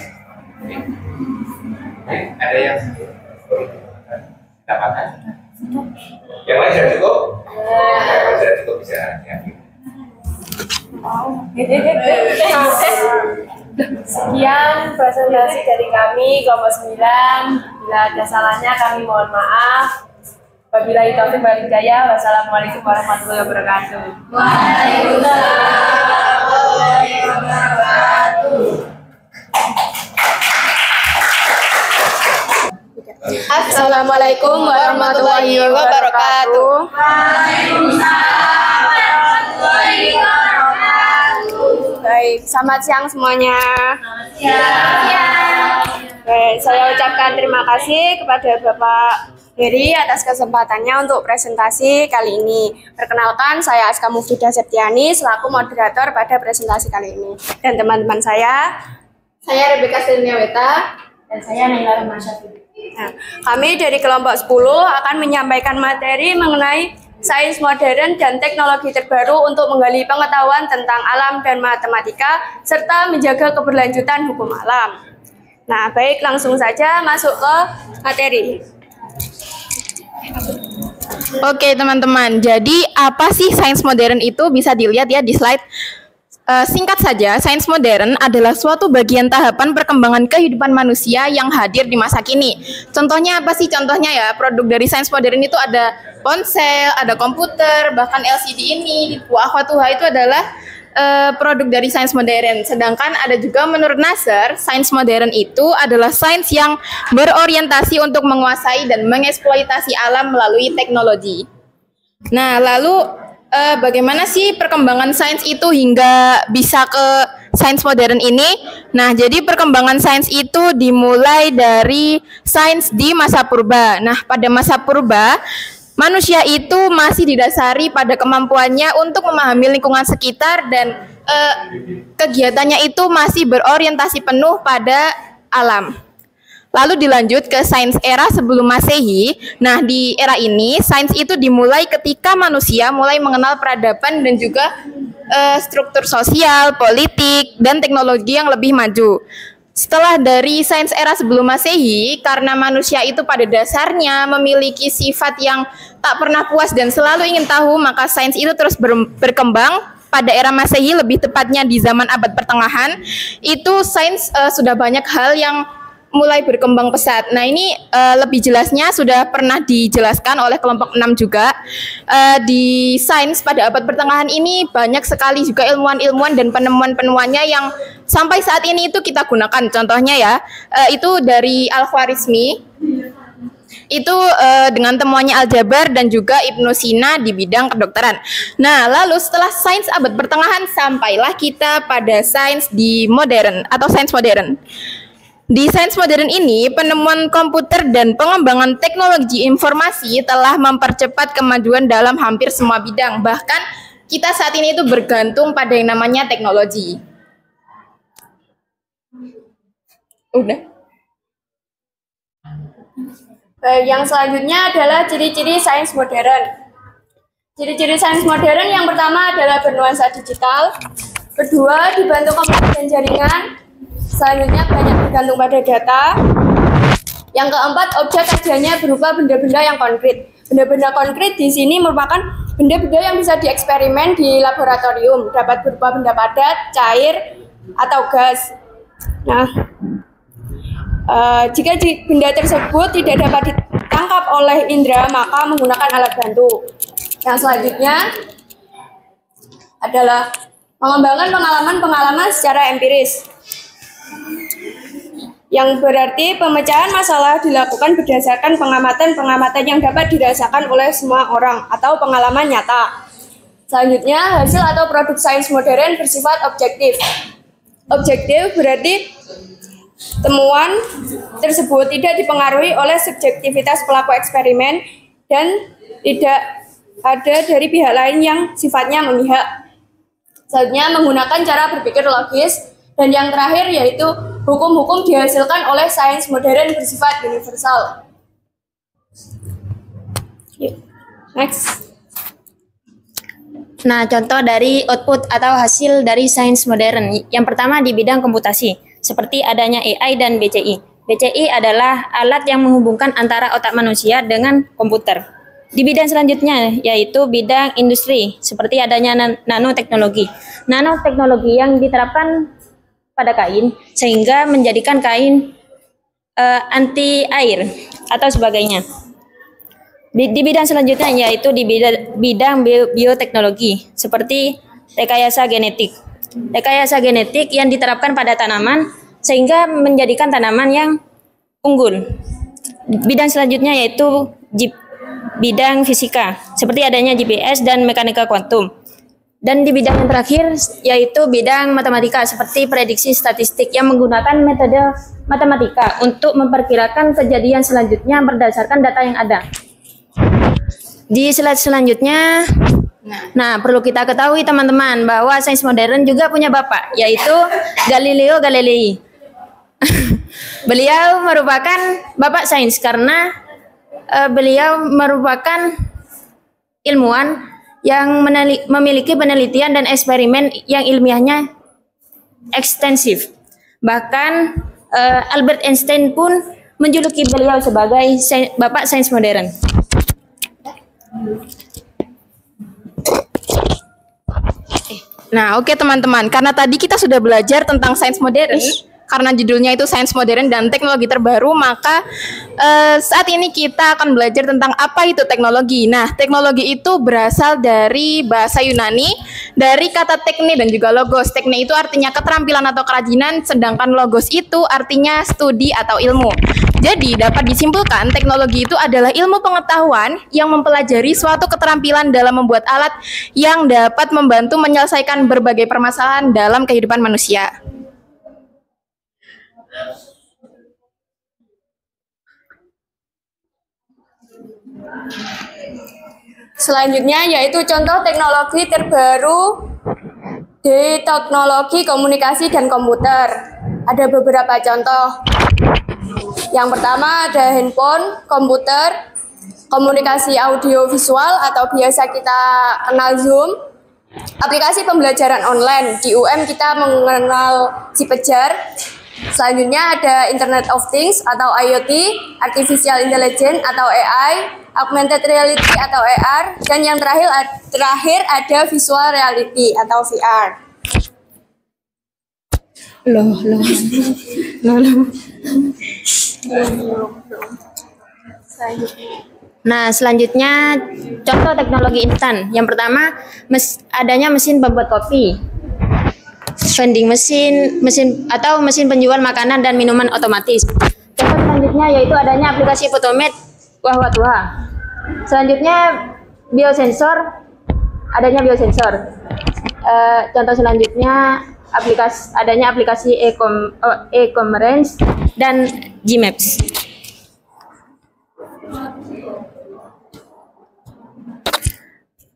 Ada yang dapatkan? Yang lain sudah cukup? Sudah cukup bisa ya. Sekian presentasi dari kami kelompok 9. Bila ada salahnya kami mohon maaf. Wabillahi taufiq wal hidayah. Wassalamualaikum warahmatullahi wabarakatuh. Waalaikumsalam warahmatullahi wabarakatuh. Assalamualaikum warahmatullahi wabarakatuh. Baik, selamat siang semuanya. Baik, saya ucapkan terima kasih kepada Bapak Heri atas kesempatannya untuk presentasi kali ini. Perkenalkan, saya Aska Mufidah Septiani selaku moderator pada presentasi kali ini. Dan teman-teman saya Rebecca Sirniaweta, dan saya Naila Rahmasyafid. Nah, kami dari kelompok 10 akan menyampaikan materi mengenai sains modern dan teknologi terbaru untuk menggali pengetahuan tentang alam dan matematika serta menjaga keberlanjutan hukum alam. Nah, baik, langsung saja masuk ke materi. Oke teman-teman, jadi apa sih sains modern itu? Bisa dilihat ya di slide. Singkat saja, sains modern adalah suatu bagian tahapan perkembangan kehidupan manusia yang hadir di masa kini. Contohnya apa sih? Contohnya ya, produk dari sains modern itu ada ponsel, ada komputer, bahkan LCD ini, Wa akhwatuha itu adalah produk dari sains modern. Sedangkan ada juga menurut Nasr, sains modern itu adalah sains yang berorientasi untuk menguasai dan mengeksploitasi alam melalui teknologi. Nah, lalu bagaimana sih perkembangan sains itu hingga bisa ke sains modern ini? Nah, jadi perkembangan sains itu dimulai dari sains di masa purba. Nah, pada masa purba, manusia itu masih didasari pada kemampuannya untuk memahami lingkungan sekitar dan kegiatannya itu masih berorientasi penuh pada alam. Lalu dilanjut ke sains era sebelum Masehi. Nah, di era ini sains itu dimulai ketika manusia mulai mengenal peradaban dan juga struktur sosial, politik, dan teknologi yang lebih maju. Setelah dari sains era sebelum Masehi, karena manusia itu pada dasarnya memiliki sifat yang tak pernah puas dan selalu ingin tahu, maka sains itu terus berkembang. Pada era Masehi, lebih tepatnya di zaman abad pertengahan, itu sains sudah banyak hal yang mulai berkembang pesat. Nah, ini lebih jelasnya sudah pernah dijelaskan oleh kelompok 6 juga. Di sains pada abad pertengahan ini banyak sekali juga ilmuwan-ilmuwan dan penemuan-penemuannya yang sampai saat ini itu kita gunakan. Contohnya ya, itu dari Al-Khwarizmi. Itu dengan temuannya aljabar dan juga Ibnu Sina di bidang kedokteran. Nah, lalu setelah sains abad pertengahan sampailah kita pada sains di modern atau sains modern. Di sains modern ini, penemuan komputer dan pengembangan teknologi informasi telah mempercepat kemajuan dalam hampir semua bidang. Bahkan kita saat ini itu bergantung pada yang namanya teknologi. Udah. Baik, yang selanjutnya adalah ciri-ciri sains modern. Ciri-ciri sains modern yang pertama adalah bernuansa digital. Kedua, dibantu komputer dan jaringan. Selanjutnya banyak bergantung pada data. Yang keempat, objek kajiannya berupa benda-benda yang konkret. Benda-benda konkret di sini merupakan benda-benda yang bisa dieksperimen di laboratorium. Dapat berupa benda padat, cair, atau gas. Nah, jika benda tersebut tidak dapat ditangkap oleh indera, maka menggunakan alat bantu. Yang selanjutnya adalah mengembangkan pengalaman-pengalaman secara empiris. Yang berarti pemecahan masalah dilakukan berdasarkan pengamatan-pengamatan yang dapat dirasakan oleh semua orang atau pengalaman nyata. Selanjutnya, hasil atau produk sains modern bersifat objektif. Objektif berarti temuan tersebut tidak dipengaruhi oleh subjektivitas pelaku eksperimen dan tidak ada dari pihak lain yang sifatnya memihak. Selanjutnya, menggunakan cara berpikir logis. Dan yang terakhir yaitu hukum-hukum dihasilkan oleh sains modern bersifat universal. Next. Nah, contoh dari output atau hasil dari sains modern. Yang pertama di bidang komputasi, seperti adanya AI dan BCI. BCI adalah alat yang menghubungkan antara otak manusia dengan komputer. Di bidang selanjutnya, yaitu bidang industri, seperti adanya nanoteknologi. Nanoteknologi yang diterapkan pada kain, sehingga menjadikan kain anti air atau sebagainya. Di bidang selanjutnya yaitu di bidang bioteknologi seperti rekayasa genetik. Rekayasa genetik yang diterapkan pada tanaman sehingga menjadikan tanaman yang unggul. Bidang selanjutnya yaitu bidang fisika seperti adanya GPS dan mekanika kuantum. Dan di bidang yang terakhir yaitu bidang matematika seperti prediksi statistik yang menggunakan metode matematika untuk memperkirakan kejadian selanjutnya berdasarkan data yang ada. Di slide selanjutnya, nah perlu kita ketahui teman-teman bahwa sains modern juga punya bapak, yaitu Galileo Galilei. Beliau merupakan bapak sains karena beliau merupakan ilmuwan yang memiliki penelitian dan eksperimen yang ilmiahnya ekstensif. Bahkan Albert Einstein pun menjuluki beliau sebagai bapak sains modern. Nah, oke teman-teman, karena tadi kita sudah belajar tentang sains modern, karena judulnya itu sains modern dan teknologi terbaru, maka saat ini kita akan belajar tentang apa itu teknologi. Nah, teknologi itu berasal dari bahasa Yunani, dari kata tekne dan juga logos. Tekne itu artinya keterampilan atau kerajinan, sedangkan logos itu artinya studi atau ilmu. Jadi, dapat disimpulkan teknologi itu adalah ilmu pengetahuan yang mempelajari suatu keterampilan dalam membuat alat yang dapat membantu menyelesaikan berbagai permasalahan dalam kehidupan manusia. Selanjutnya yaitu contoh teknologi terbaru di teknologi komunikasi dan komputer. Ada beberapa contoh. Yang pertama ada handphone, komputer, komunikasi audio visual atau biasa kita kenal Zoom, aplikasi pembelajaran online. Di UM kita mengenal Cipejar. Selanjutnya ada Internet of Things atau IoT, Artificial Intelligence atau AI, Augmented Reality atau AR, dan yang terakhir ada Visual Reality atau VR. Loh. Nah, selanjutnya contoh teknologi instan. Yang pertama, adanya mesin pembuat kopi, vending mesin atau mesin penjual makanan dan minuman otomatis. Contoh selanjutnya yaitu adanya aplikasi Photomat Wah. Selanjutnya biosensor, adanya biosensor. Contoh selanjutnya adanya aplikasi e-commerce dan Gmaps.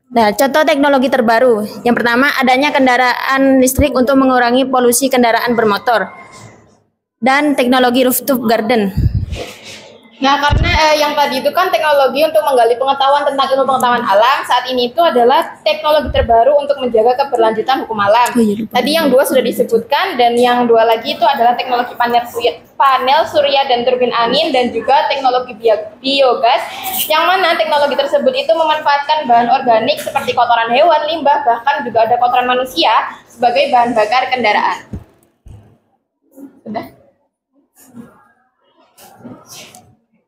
Nah, contoh teknologi terbaru. Yang pertama, adanya kendaraan listrik untuk mengurangi polusi kendaraan bermotor dan teknologi rooftop garden. Nah, karena yang tadi itu kan teknologi untuk menggali pengetahuan tentang ilmu pengetahuan alam, saat ini itu adalah teknologi terbaru untuk menjaga keberlanjutan hukum alam. Tadi yang 2 sudah disebutkan, dan yang 2 lagi itu adalah teknologi panel surya dan turbin angin, dan juga teknologi biogas, yang mana teknologi tersebut itu memanfaatkan bahan organik seperti kotoran hewan, limbah, bahkan juga ada kotoran manusia sebagai bahan bakar kendaraan. Sudah?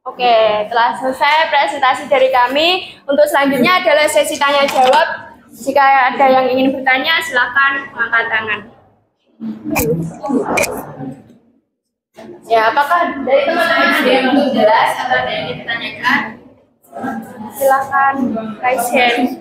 Oke, telah selesai presentasi dari kami. Untuk selanjutnya adalah sesi tanya jawab. Jika ada yang ingin bertanya, silakan angkat tangan. Ya, apakah dari teman-teman ada yang belum jelas atau ada yang ingin ditanyakan? Silakan raise hand.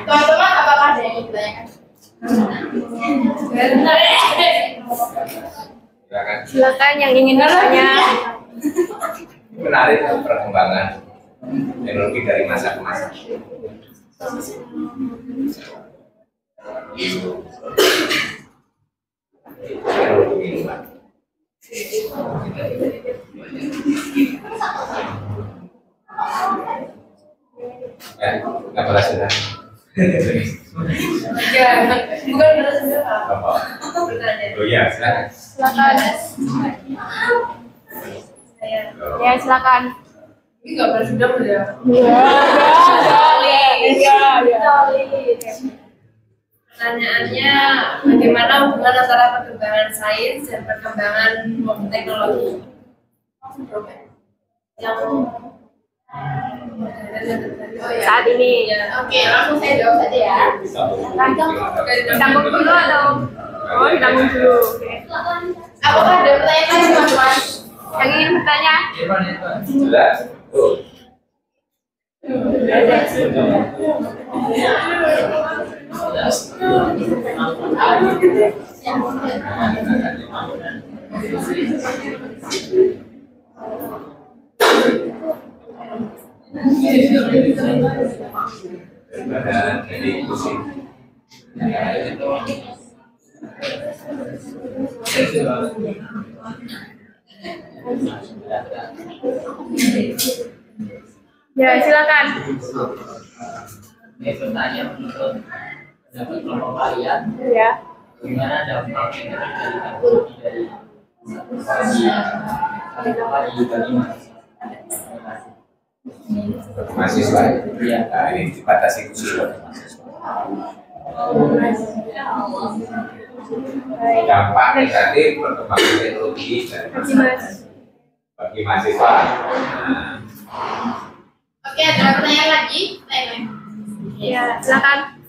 Teman-teman, apakah ada yang ingin ditanyakan? Silakan yang ingin bertanya. Menarik perkembangan teknologi dari masa ke masa. Ya, nggak berhasil. Ya, bukan berhasil. Oh iya, silakan. Silakan. Ya, silakan. Ini nggak bersudah ya? Pertanyaannya, bagaimana hubungan antara perkembangan sains dan perkembangan teknologi? Yang Saat ini. Oke, langsung saya jawab saja ya. Ditanggung dulu atau? Oh, ditanggung dulu. Oke. Apakah ada pertanyaan lagi, teman-teman? Yang ingin bertanya? Jelas. Ya, silakan. Ini pertanyaan untuk dapat kelompok kalian. Ya. Bagaimana dampak yang dari teknologi dari mahasiswa? Iya. Nah, ini dibatasi khusus buat mahasiswa. Dampak negatif perkembangan teknologi bagi mahasiswa. Oke, ada pertanyaan lagi? Ya, silakan.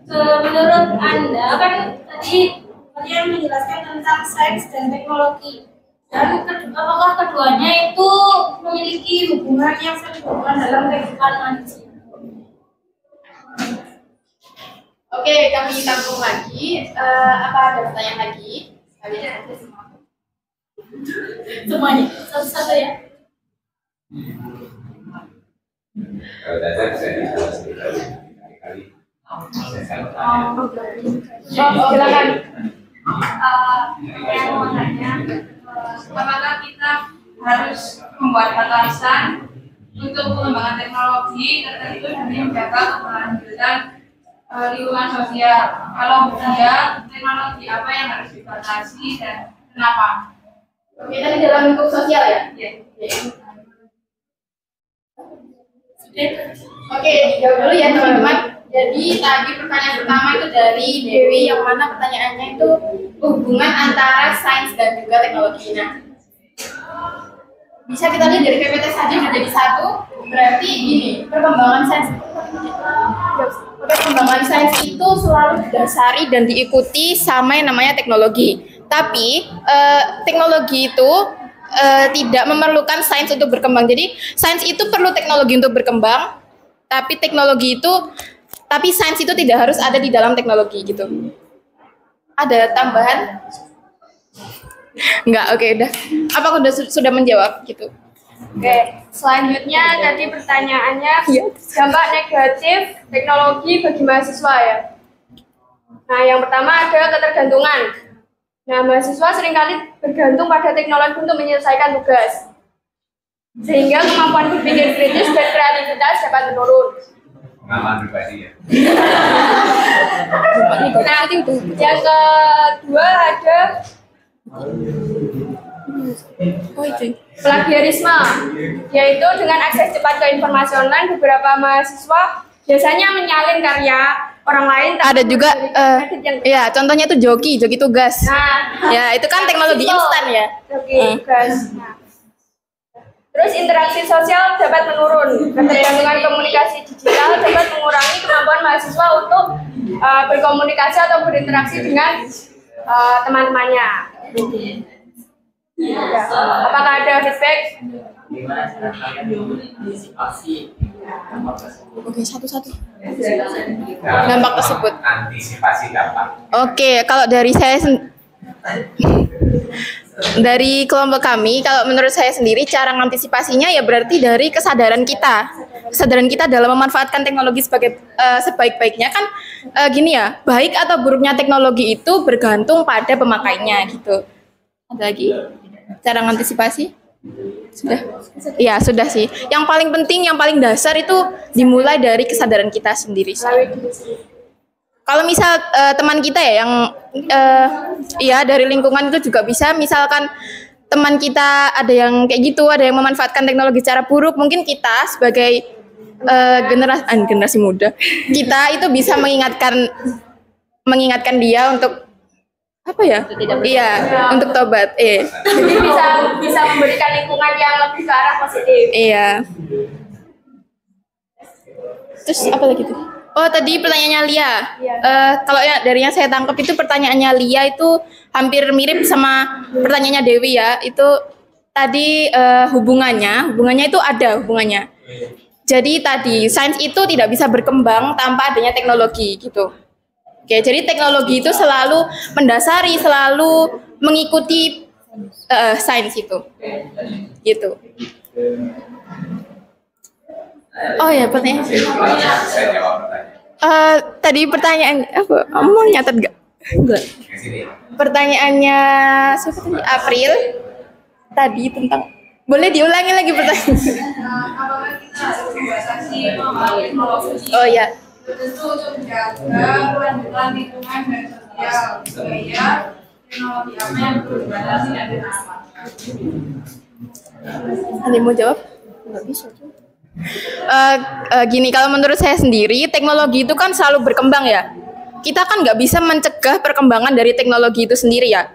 Menurut Anda kan tadi kalian menjelaskan tentang sains dan teknologi, dan apakah keduanya itu memiliki hubungan yang sangat berhubungan dalam kehidupan manusia? Oke, kami tampung lagi. Apa ada pertanyaan lagi? Kalian ada semua. Semuanya satu-satu ya. Kalau dasar bisa dijawab sekali-kali. Silakan. Yang mau tanya, apakah kita harus membuat batasan untuk pengembangan teknologi tertentu demi menjaga keberlanjutan lingkungan sosial? Kalau iya, teknologi apa yang harus dibatasi dan kenapa? Oke, tadi dalam lingkup sosial ya? Iya. Oke, dijawab dulu ya teman-teman. Jadi tadi pertanyaan pertama itu dari Dewi, yang mana pertanyaannya itu hubungan antara sains dan juga teknologi. Nah, bisa kita lihat dari PPT saja sudah jadi satu. Berarti gini, perkembangan sains itu selalu didasari dan diikuti sama yang namanya teknologi. Tapi teknologi itu tidak memerlukan sains untuk berkembang. Jadi sains itu perlu teknologi untuk berkembang, tapi sains itu tidak harus ada di dalam teknologi gitu. Ada tambahan? Enggak, oke udah. Apa aku sudah menjawab gitu? Oke, selanjutnya tadi pertanyaannya dampak negatif teknologi bagi mahasiswa ya. Nah, yang pertama ada ketergantungan. Nah, mahasiswa seringkali bergantung pada teknologi untuk menyelesaikan tugas, sehingga kemampuan berpikir kritis dan kreativitas dapat menurun. Pengalaman pribadi ya. Nah, yang kedua ada plagiarisme, yaitu dengan akses cepat ke informasi online, beberapa mahasiswa biasanya menyalin karya orang lain. Ada juga, ya contohnya itu joki tugas. Nah, ya itu kan teknologi instan ya. Joki tugas. Nah. Terus interaksi sosial dapat menurun. Ketergantungan komunikasi digital dapat mengurangi kemampuan mahasiswa untuk berkomunikasi atau berinteraksi dengan teman-temannya. Ya. Apakah ada feedback? Gimana cara kalian mengantisipasi dampak tersebut? Oke, satu-satu. Dampak tersebut. Antisipasi dampak. Oke, kalau dari saya dari kelompok kami, kalau menurut saya sendiri cara mengantisipasinya ya berarti dari kesadaran kita dalam memanfaatkan teknologi sebagai sebaik-baiknya kan gini ya, baik atau buruknya teknologi itu bergantung pada pemakainya gitu. Ada lagi cara mengantisipasi? Sudah? Iya, sudah sih. Yang paling penting, yang paling dasar itu dimulai dari kesadaran kita sendiri. Kalau misal teman kita ya yang ya dari lingkungan itu juga bisa, misalkan teman kita ada yang kayak gitu, ada yang memanfaatkan teknologi secara buruk, mungkin kita sebagai generasi muda, kita itu bisa mengingatkan dia untuk apa ya? Iya, untuk tobat. Jadi bisa memberikan lingkungan yang lebih ke arah positif. Iya. Terus apa lagi tuh? Oh, tadi pertanyaannya Lia. Kalau ya dari yang saya tangkap itu pertanyaannya Lia itu hampir mirip sama pertanyaannya Dewi ya. Itu tadi hubungannya itu ada hubungannya. Jadi tadi sains itu tidak bisa berkembang tanpa adanya teknologi gitu. Oke, jadi teknologi itu selalu mendasari, selalu mengikuti sains itu. Gitu. Oh ya, pertanyaan. Tadi pertanyaan apa? Mau nyatet gak? Enggak. Pertanyaannya siapa tadi? April. Tadi tentang, boleh diulangi lagi pertanyaan? Oh ya. Tentu untuk menjaga kelanjutan lingkungan dan sosial supaya teknologi apa yang berbasis dan apa. Ada yang mau jawab? Nggak bisa tuh. Gini, kalau menurut saya sendiri teknologi itu kan selalu berkembang ya. Kita kan nggak bisa mencegah perkembangan dari teknologi itu sendiri ya.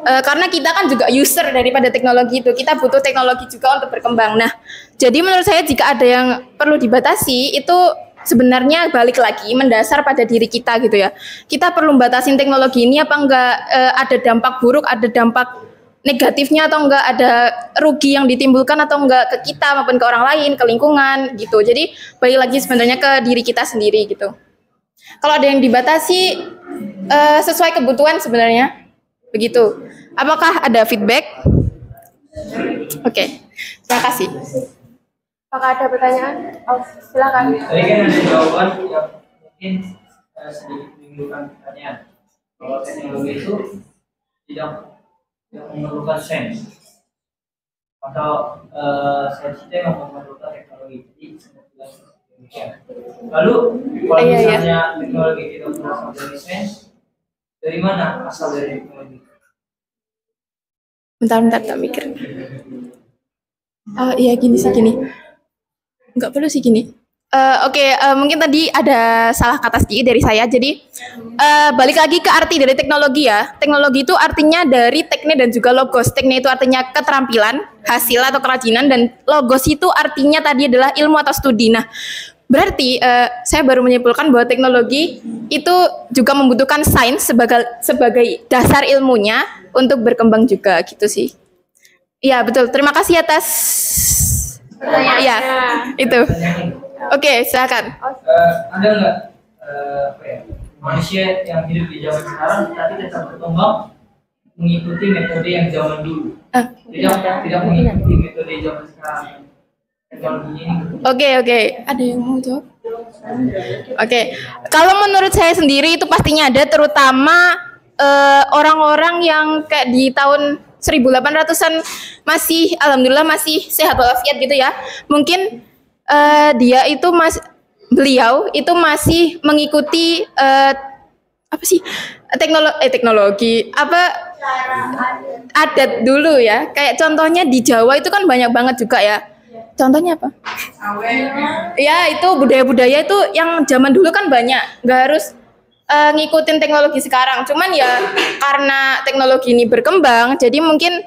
Karena kita kan juga user daripada teknologi itu, kita butuh teknologi juga untuk berkembang. Nah, jadi menurut saya jika ada yang perlu dibatasi itu sebenarnya balik lagi mendasar pada diri kita gitu ya. Kita perlu batasin teknologi ini apa enggak ada dampak buruk, ada dampak negatifnya atau enggak, ada rugi yang ditimbulkan atau enggak ke kita maupun ke orang lain, ke lingkungan gitu. Jadi balik lagi sebenarnya ke diri kita sendiri gitu. Kalau ada yang dibatasi sesuai kebutuhan sebenarnya begitu. Apakah ada feedback? Oke, terima kasih. Apakah ada pertanyaan? Oh, silakan. Tadi kan ada jawaban yang mungkin sedikit menimbulkan pertanyaan. Kalau teknologi itu tidak memerlukan sains atau sains itu memang memerlukan teknologi. Jadi sangat demikian. Lalu kalau misalnya teknologi tidak berasal dari sains, dari mana asal dari teknologi? Bentar, tak mikir. Iya gini sih gini. Enggak perlu sih gini. Oke, mungkin tadi ada salah kata sedikit dari saya. Jadi balik lagi ke arti dari teknologi ya. Teknologi itu artinya dari teknik dan juga logos. Teknik itu artinya keterampilan, hasil atau kerajinan, dan logos itu artinya tadi adalah ilmu atau studi. Nah, berarti saya baru menyimpulkan bahwa teknologi itu juga membutuhkan sains sebagai dasar ilmunya untuk berkembang juga gitu sih. Iya betul. Terima kasih atas ya itu. Oke, silakan. Ada nggak manusia yang hidup di zaman sekarang tapi tetap berkembang mengikuti metode yang zaman dulu. Tidak mengikuti metode zaman sekarang. Teknologinya ini. Oke. Ada yang mau jawab? Oke. Kalau menurut saya sendiri itu pastinya ada, terutama orang-orang yang kayak di tahun 1800-an masih, alhamdulillah masih sehat walafiat gitu ya. Mungkin beliau itu masih mengikuti teknologi adat dulu ya. Kayak contohnya di Jawa itu kan banyak banget juga ya. Contohnya apa? Ya, itu budaya-budaya itu yang zaman dulu kan banyak. Nggak harus ngikutin teknologi sekarang. Cuman ya karena teknologi ini berkembang, jadi mungkin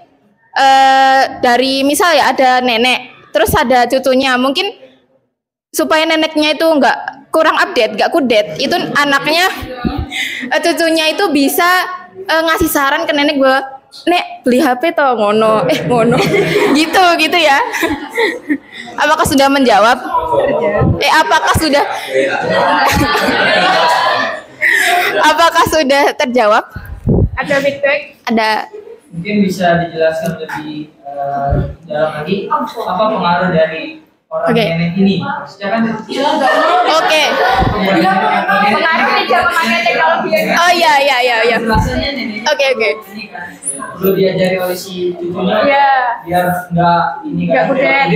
dari misal ya ada nenek, terus ada cucunya. Mungkin supaya neneknya itu nggak kurang update, nggak kudet, itu anaknya, cucunya itu bisa ngasih saran ke nenek bahwa, "Nek, beli HP toh ngono." Ngono. gitu ya. Apakah sudah menjawab? Apakah sudah terjawab? Ada feedback? Ada. Mungkin bisa dijelaskan lebih dalam lagi apa pengaruh dari orang nenek ini? Maksudnya kan Oke. Pengaruh tidak memakai teknologi. Oh iya. Rasanya nenek. Oke. Perlu diajari oleh si cucunya. Iya. Biar nggak kudet.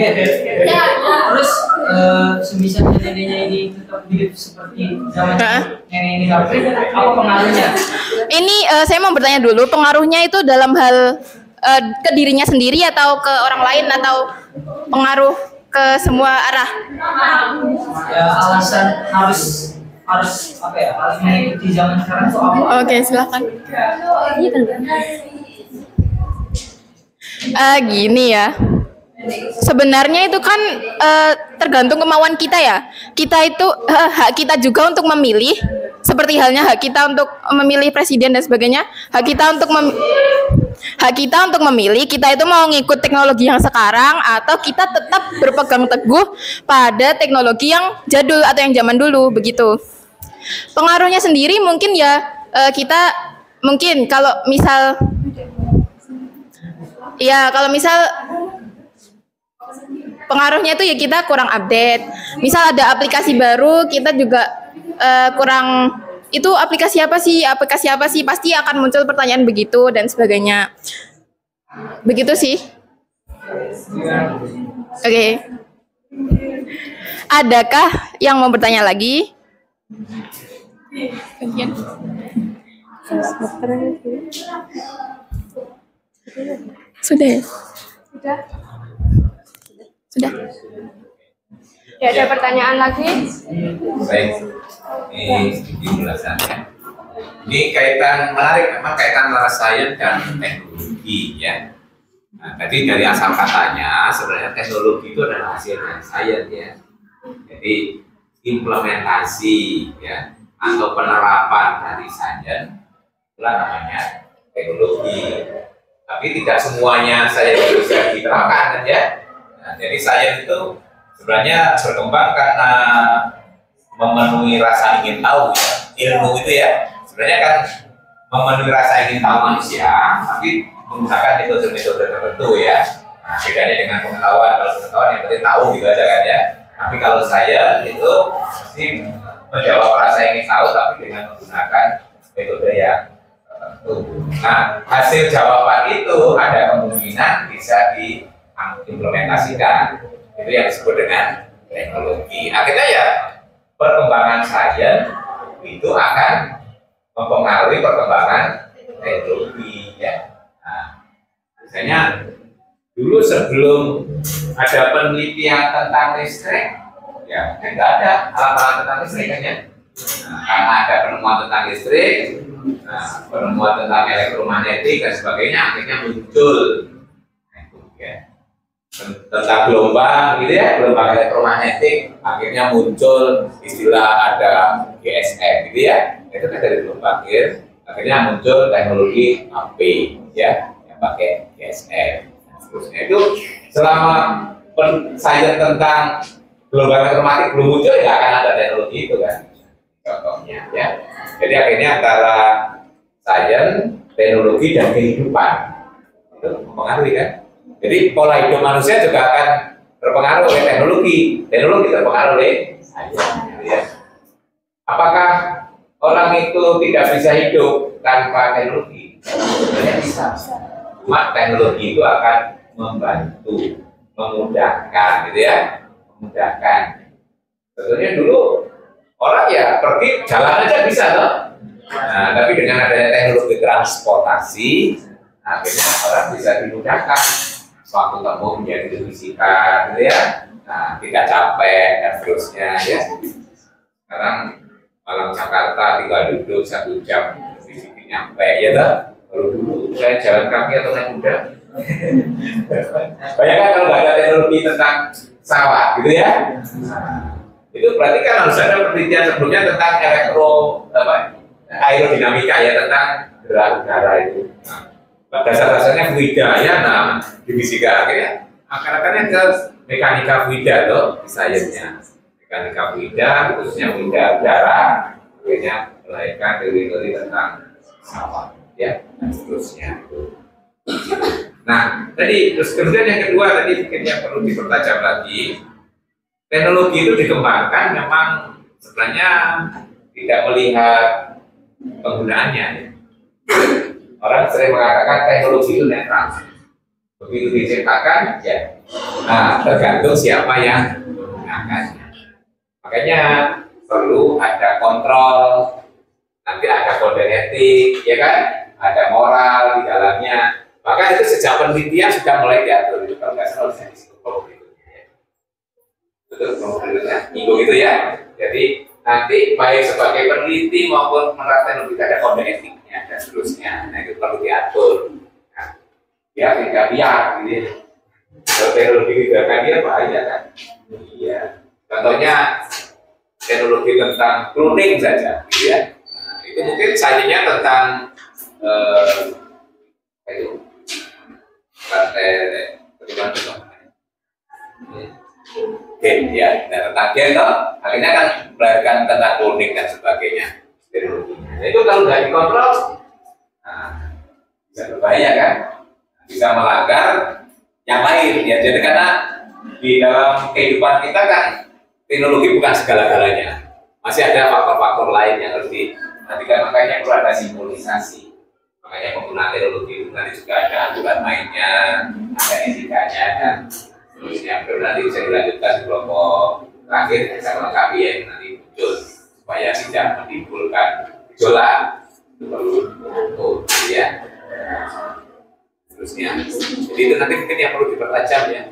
Terus semisal neneknya ini tetap hidup seperti zaman nenek ini, apa pengaruhnya? Ini saya mau bertanya dulu, pengaruhnya itu dalam hal ke dirinya sendiri atau ke orang lain atau pengaruh ke semua arah? Ya, alasan harus apa ya? Harus mengikuti zaman sekarang itu apa? Oke, silakan. Gini ya. Sebenarnya itu kan tergantung kemauan kita ya. Kita itu hak kita juga untuk memilih, seperti halnya hak kita untuk memilih presiden dan sebagainya. Hak kita untuk memilih, kita itu mau ngikut teknologi yang sekarang atau kita tetap berpegang teguh pada teknologi yang jadul atau yang zaman dulu, begitu. Pengaruhnya sendiri mungkin ya kita mungkin kalau misal pengaruhnya itu ya kita kurang update. Misal ada aplikasi baru, kita juga kurang, itu aplikasi apa sih, pasti akan muncul pertanyaan begitu dan sebagainya. Begitu sih. Oke. Adakah yang mau bertanya lagi? Sudah ya? Sudah. Ya, ada pertanyaan lagi? Baik, ini penjelasannya. Ini kaitan menarik, memang kaitan antara sains dan teknologi ya. Nah, tadi dari asal katanya sebenarnya teknologi itu adalah hasil dari sains ya. Jadi implementasi ya atau penerapan dari sains itulah namanya teknologi. Tapi tidak semuanya sains bisa diterapkan kan ya. Nah, jadi sains itu sebenarnya berkembang karena memenuhi rasa ingin tahu ya. Ilmu itu ya sebenarnya kan memenuhi rasa ingin tahu manusia, tapi menggunakan metode-metode tertentu ya. Nah, bedanya dengan pengetahuan, kalau pengetahuan yang penting tahu gitu aja kan ya. Tapi kalau saya itu mesti menjawab rasa ingin tahu tapi dengan menggunakan metode yang tertentu. Nah, hasil jawaban itu ada kemungkinan bisa diimplementasikan. Itu yang disebut dengan teknologi. Akhirnya ya perkembangan sains itu akan mempengaruhi perkembangan teknologi ya. Nah, misalnya dulu sebelum ada penelitian tentang listrik, ya nggak ada alat-alat tentang listrik kan ya. Nah, karena ada penemuan tentang listrik, penemuan tentang elektromagnetik dan sebagainya, akhirnya muncul tentang gelombang gitu ya, gelombang elektromagnetik, akhirnya muncul istilah ada GSM gitu ya, itu kan dari gelombang gitu. Akhirnya muncul teknologi HP ya, yang pakai GSM. Seterusnya itu selama sains tentang gelombang elektromagnetik belum muncul ya akan ada teknologi itu kan, contohnya ya. Jadi akhirnya antara sains teknologi dan kehidupan. Itu mempengaruhi kan? Jadi pola hidup manusia juga akan terpengaruh oleh teknologi. Teknologi terpengaruh oleh saya. Ya. Apakah orang itu tidak bisa hidup tanpa teknologi? Sebenarnya bisa. Cuma teknologi itu akan membantu, memudahkan, gitu ya, memudahkan. Sebetulnya dulu orang ya pergi jalan aja bisa toh. Nah, tapi dengan adanya teknologi transportasi, akhirnya orang bisa dimudahkan. Waktu tempuh menjadi lebih singkat, gitu ya. Nah, tidak capek dan seterusnya, ya. Sekarang Malang Jakarta tinggal duduk 1 jam di sini nyampe, ya toh. Kalau dulu saya jalan kaki atau naik kuda. Bayangkan kalau nggak ada teknologi tentang pesawat, gitu ya. Nah, itu berarti kan harus ada penelitian sebelumnya tentang aerodinamika ya, tentang gerak udara itu. Nah, dasar-dasarnya fluida ya, nah di fisika akhirnya akarnya ke mekanika fluida loh di sainsnya. Mekanika fluida, khususnya fluida udara, akhirnya melahirkan teori-teori tentang pesawat ya, dan seterusnya. Nah, tadi terus kemudian yang kedua tadi mungkin yang perlu dipertajam lagi, teknologi itu dikembangkan memang sebenarnya tidak melihat penggunaannya. Orang sering mengatakan teknologi itu netral. Begitu diciptakan, ya, nah, tergantung siapa yang menggunakannya. Makanya perlu ada kontrol, nanti ada kode etik, ya kan? Ada moral di dalamnya. Maka itu sejak penelitian sudah mulai diatur. Itu kalau nggak salah di situ betul, minggu itu ya. Jadi nanti baik sebagai peneliti maupun menerapkan teknologi ada kode etiknya dan seterusnya. Nah itu perlu diatur. Nah, ya tidak biar, gitu. Kalau teknologi digunakan dia bahaya kan? Iya. Contohnya teknologi tentang cloning saja, gitu ya. Nah, itu mungkin sajinya tentang itu gen ya, nah, tentang gen toh, akhirnya kan melahirkan tentang cloning dan sebagainya. Nah, itu kalau nggak dikontrol, nah, bisa berbahaya kan, bisa melanggar yang lain ya. Jadi karena di dalam kehidupan kita kan teknologi bukan segala-galanya, masih ada faktor-faktor lain yang harus diperhatikan, makanya perlu ada sinkronisasi. Makanya penggunaan teknologi itu nanti juga ada aturan mainnya, ada etikanya dan seterusnya. Nanti bisa dilanjutkan di kelompok terakhir bisa melengkapi ya, nanti muncul supaya tidak menimbulkan gejolak. Itu perlu untuk ya. Terusnya. Jadi itu nanti mungkin yang perlu dipertajam ya.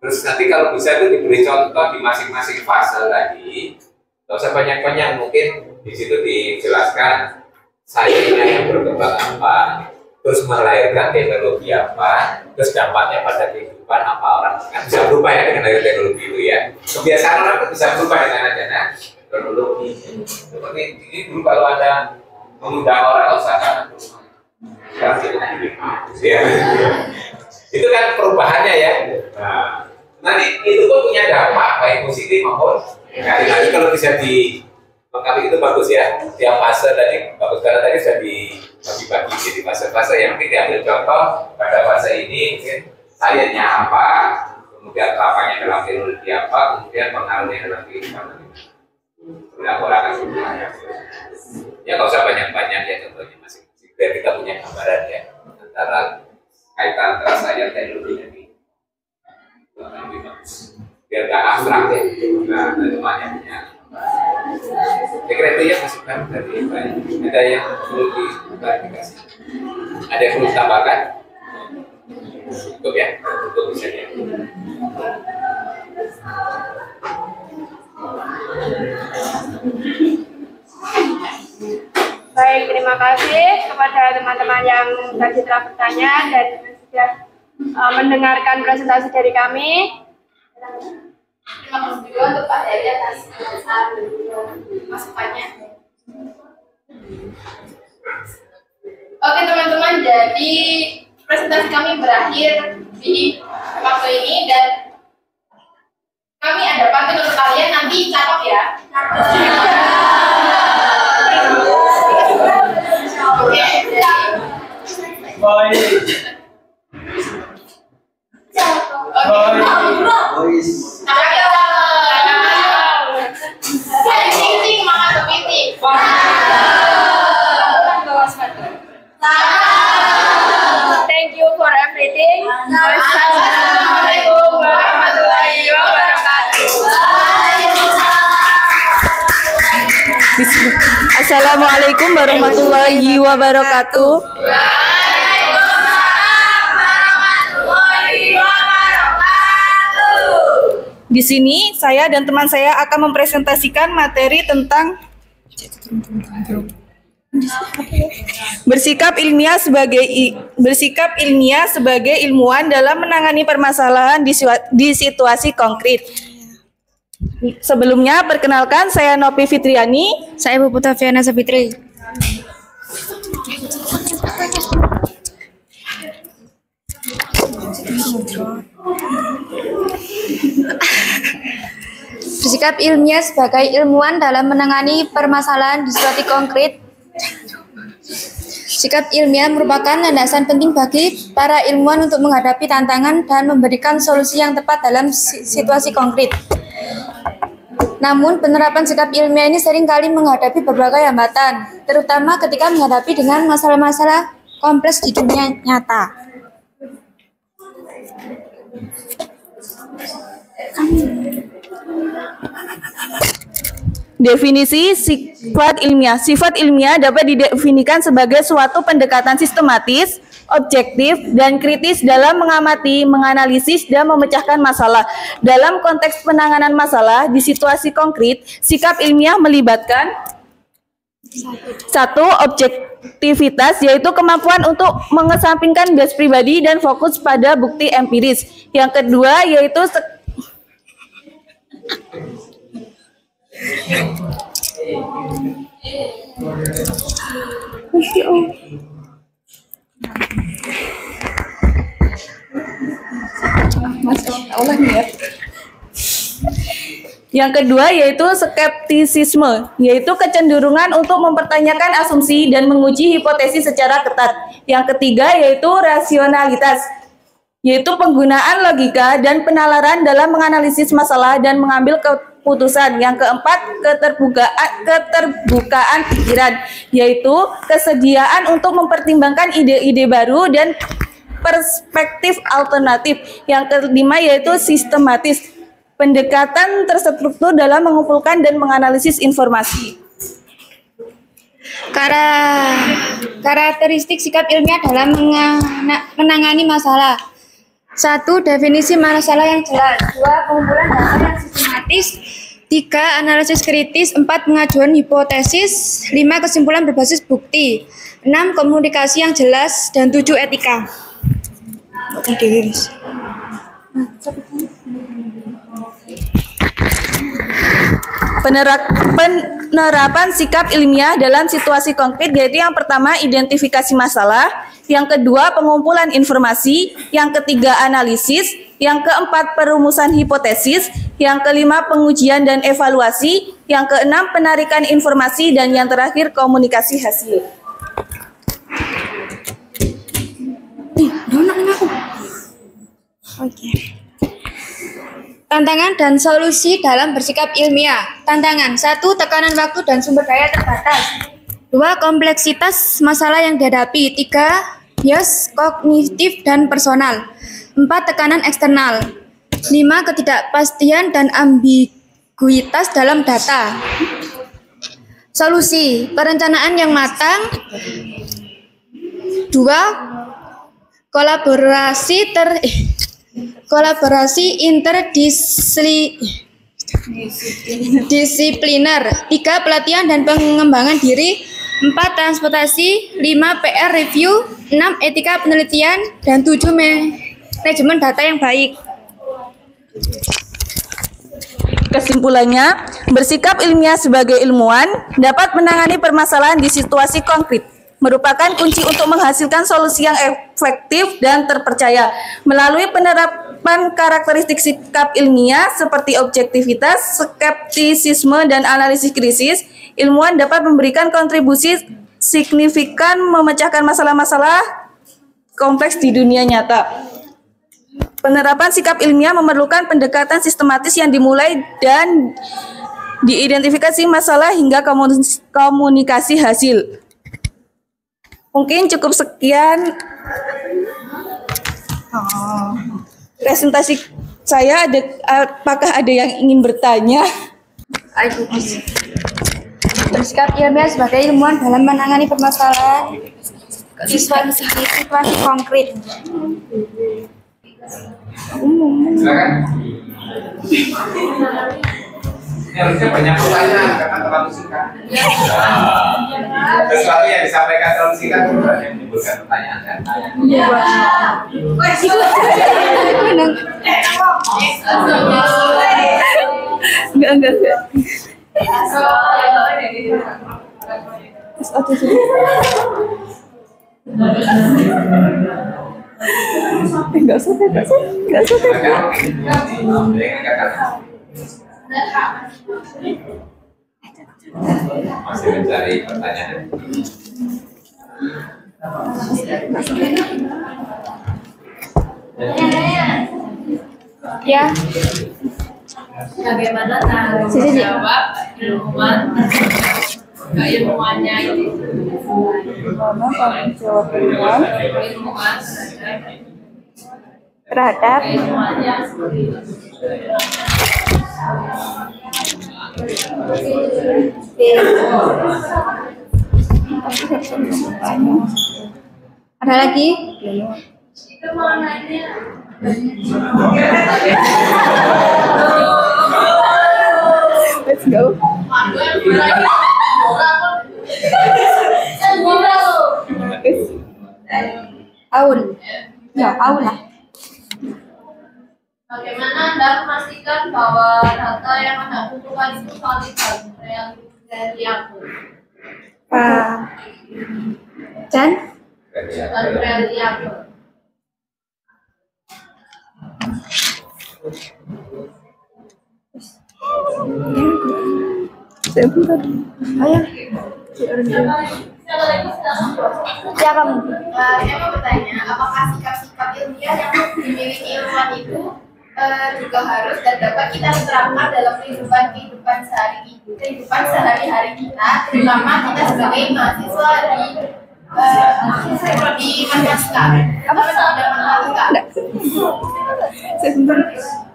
Terus nanti kalau bisa itu diberi contoh di masing-masing fase tadi. Tidak usah banyak-banyak, mungkin di situ dijelaskan sayangnya yang berkembang apa, terus melahirkan teknologi apa, terus dampaknya pada kehidupan apa. Orang kan bisa berubah ya dengan teknologi itu ya. Kebiasaan orang itu bisa berubah dengan adanya teknologi. Seperti ini dulu kalau ada mengundang orang usahakan ya. Itu kan perubahannya ya. Nah, nanti itu pun punya dampak baik positif maupun negatif. Kalau bisa di lengkapi itu bagus ya. Tiap fase tadi bagus karena tadi sudah dibagi-bagi jadi fase-fase yang mungkin diambil contoh pada fase ini mungkin sayangnya apa, kemudian tahapannya dalam teknologi apa, kemudian pengaruhnya dalam kehidupan. Berapa orang akan semuanya. Ya kalau usah banyak-banyak ya contohnya masing-masing biar kita punya gambaran ya antara kaitan antara saya teknologi ini. Lebih bagus. Biar gak abstrak ya. Nah, semuanya punya. Saya kira itu ya masukan dari banyak. Ada yang perlu diklarifikasi? Ada yang perlu ditambahkan? Cukup ya, cukup bisa ya. Baik, terima kasih kepada teman-teman yang tadi telah bertanya dan sudah mendengarkan presentasi dari kami. Terima kasih juga untuk Pak Heri atas masukannya. Oke teman-teman, jadi presentasi kami berakhir di waktu ini dan kami ada pantun untuk kalian, nanti catat ya. Oke, Thank you for everything. Assalamualaikum warahmatullahi wabarakatuh. Assalamualaikum warahmatullahi wabarakatuh. Di sini saya dan teman saya akan mempresentasikan materi tentang bersikap ilmiah sebagai ilmuwan dalam menangani permasalahan di situasi konkret. Sebelumnya perkenalkan, saya Nopi Fitriani. Saya Ibu Putaviana Sapitri. Bersikap ilmiah sebagai ilmuwan dalam menangani permasalahan di situasi konkret. Sikap ilmiah merupakan landasan penting bagi para ilmuwan untuk menghadapi tantangan dan memberikan solusi yang tepat dalam situasi konkret. Namun, penerapan sikap ilmiah ini seringkali menghadapi berbagai hambatan, terutama ketika menghadapi dengan masalah-masalah kompleks di dunia nyata. Definisi sifat ilmiah. Sifat ilmiah dapat didefinisikan sebagai suatu pendekatan sistematis, objektif, dan kritis dalam mengamati, menganalisis, dan memecahkan masalah. Dalam konteks penanganan masalah di situasi konkret, sikap ilmiah melibatkan satu, objektivitas, yaitu kemampuan untuk mengesampingkan bias pribadi dan fokus pada bukti empiris. Yang kedua, yaitu skeptisisme, yaitu kecenderungan untuk mempertanyakan asumsi dan menguji hipotesis secara ketat. Yang ketiga yaitu rasionalitas, yaitu penggunaan logika dan penalaran dalam menganalisis masalah dan mengambil keputusan. Yang keempat, keterbukaan pikiran, yaitu kesediaan untuk mempertimbangkan ide-ide baru dan perspektif alternatif. Yang kelima yaitu sistematis, pendekatan terstruktur dalam mengumpulkan dan menganalisis informasi. Karakteristik sikap ilmiah dalam menangani masalah. 1. Definisi masalah yang jelas. 2. Pengumpulan data yang sistematis. 3. Analisis kritis. 4. Pengajuan hipotesis. 5. Kesimpulan berbasis bukti. 6. Komunikasi yang jelas. Dan 7. Etika. Penerapan sikap ilmiah dalam situasi konkret, yaitu yang pertama identifikasi masalah, yang kedua pengumpulan informasi, yang ketiga analisis, yang keempat perumusan hipotesis, yang kelima pengujian dan evaluasi, yang keenam penarikan informasi, dan yang terakhir komunikasi hasil. Tantangan dan solusi dalam bersikap ilmiah. Tantangan. 1. Tekanan waktu dan sumber daya terbatas. 2. Kompleksitas masalah yang dihadapi. 3. Bias kognitif dan personal. 4. Tekanan eksternal. 5. Ketidakpastian dan ambiguitas dalam data. Solusi. Perencanaan yang matang. 2. Kolaborasi interdisipliner. 3. Pelatihan dan pengembangan diri. 4. Transportasi. 5. PR review. 6. Etika penelitian. Dan 7. Manajemen data yang baik. Kesimpulannya, bersikap ilmiah sebagai ilmuwan dapat menangani permasalahan di situasi konkret, merupakan kunci untuk menghasilkan solusi yang efektif dan terpercaya. Melalui penerapan karakteristik sikap ilmiah seperti objektivitas, skeptisisme, dan analisis krisis, ilmuwan dapat memberikan kontribusi signifikan memecahkan masalah-masalah kompleks di dunia nyata. Penerapan sikap ilmiah memerlukan pendekatan sistematis yang dimulai dan diidentifikasi masalah hingga komunikasi hasil. Mungkin cukup sekian presentasi saya. Apakah ada yang ingin bertanya? Bersikap ilmiah sebagai ilmuwan dalam menangani permasalahan situasi konkret. Silakan. Ini harusnya banyak pertanyaan karena terlalu singkat. Sesuatu yang disampaikan terlalu singkat itu berarti menimbulkan pertanyaan kan? Enggak. Enggak usah. Masih mencari pertanyaan. Ya. Bagaimana cara menjawab ilmuwan keilmuannya ini? Ilmuwan Terhadap ada lagi? Itu mau nanya. Let's go. Aul. Ya, aul lah. Bagaimana Anda memastikan bahwa data yang Anda kumpulkan itu valid dan reliable? Dan reliable. Ya kamu. Saya mau bertanya, apakah sikap-sikap ilmiah yang dimiliki ilmuwan itu juga harus dan dapat kita terapkan dalam kehidupan sehari-hari kita, terutama kita sebagai mahasiswa di matematika. Apa ada matematika?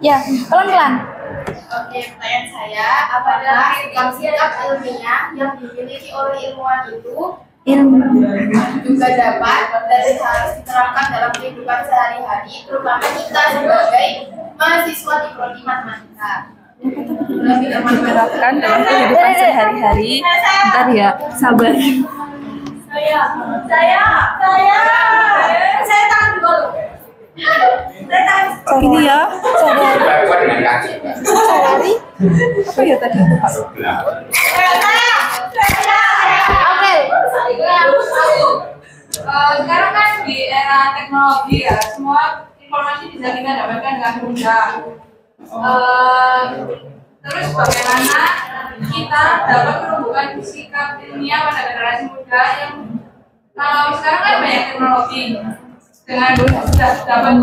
Ya, pelan-pelan. Oke, pertanyaan saya, apakah sikap-sikap ilmiah yang dimiliki oleh ilmuwan itu juga dapat dan harus diterapkan dalam kehidupan sehari-hari, terutama kita sebagai mahasiswa di prodi matematika. Diterapkan dalam kehidupan sehari-hari. Bentar ya, sabar. Saya tahan dulu. Ini ya. Sehari. Apa ya tadi? Sekarang kan di era teknologi ya, semua informasi bisa kita dapatkan dengan mudah. Terus bagaimana kita dapat menumbuhkan sikap ilmiah pada generasi muda yang kalau sekarang kan banyak teknologi, dengan sudah dapat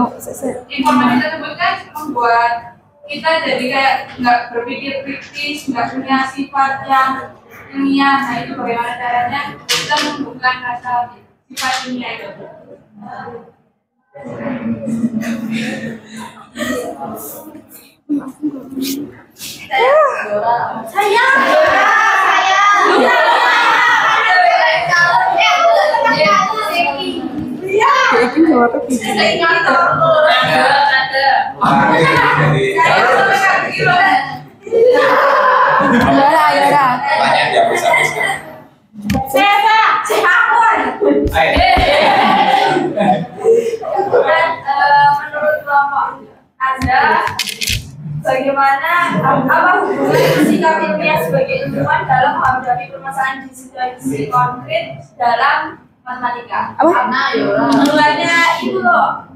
informasi tersebut kan membuat kita jadi kayak nggak berpikir kritis, nggak punya sifat yang ilmiah. Nah itu bagaimana caranya kita menumbuhkan rasa sifat ilmiah itu? Menurut kelompok Anda, bagaimana apa hubungan sikap ilmiah sebagai ilmuwan dalam menghadapi permasalahan di situasi konkret dalam matematika? Karena hubungannya itu loh.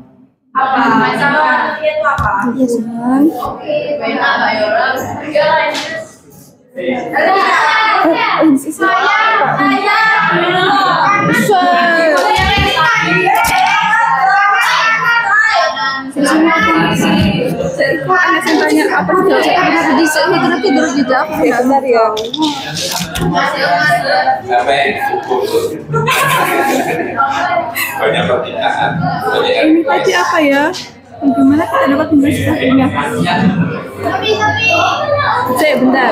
Apa? Sama matematika itu apa? Iya, sayang. Oke, beda Mbak Yora. Ada yang tanya apa sih? Ada di sini terus tidur di dapur. Benar ya. Banyak pertanyaan. Ini tadi apa ya? Bagaimana kita dapat menjelaskannya? Bentar.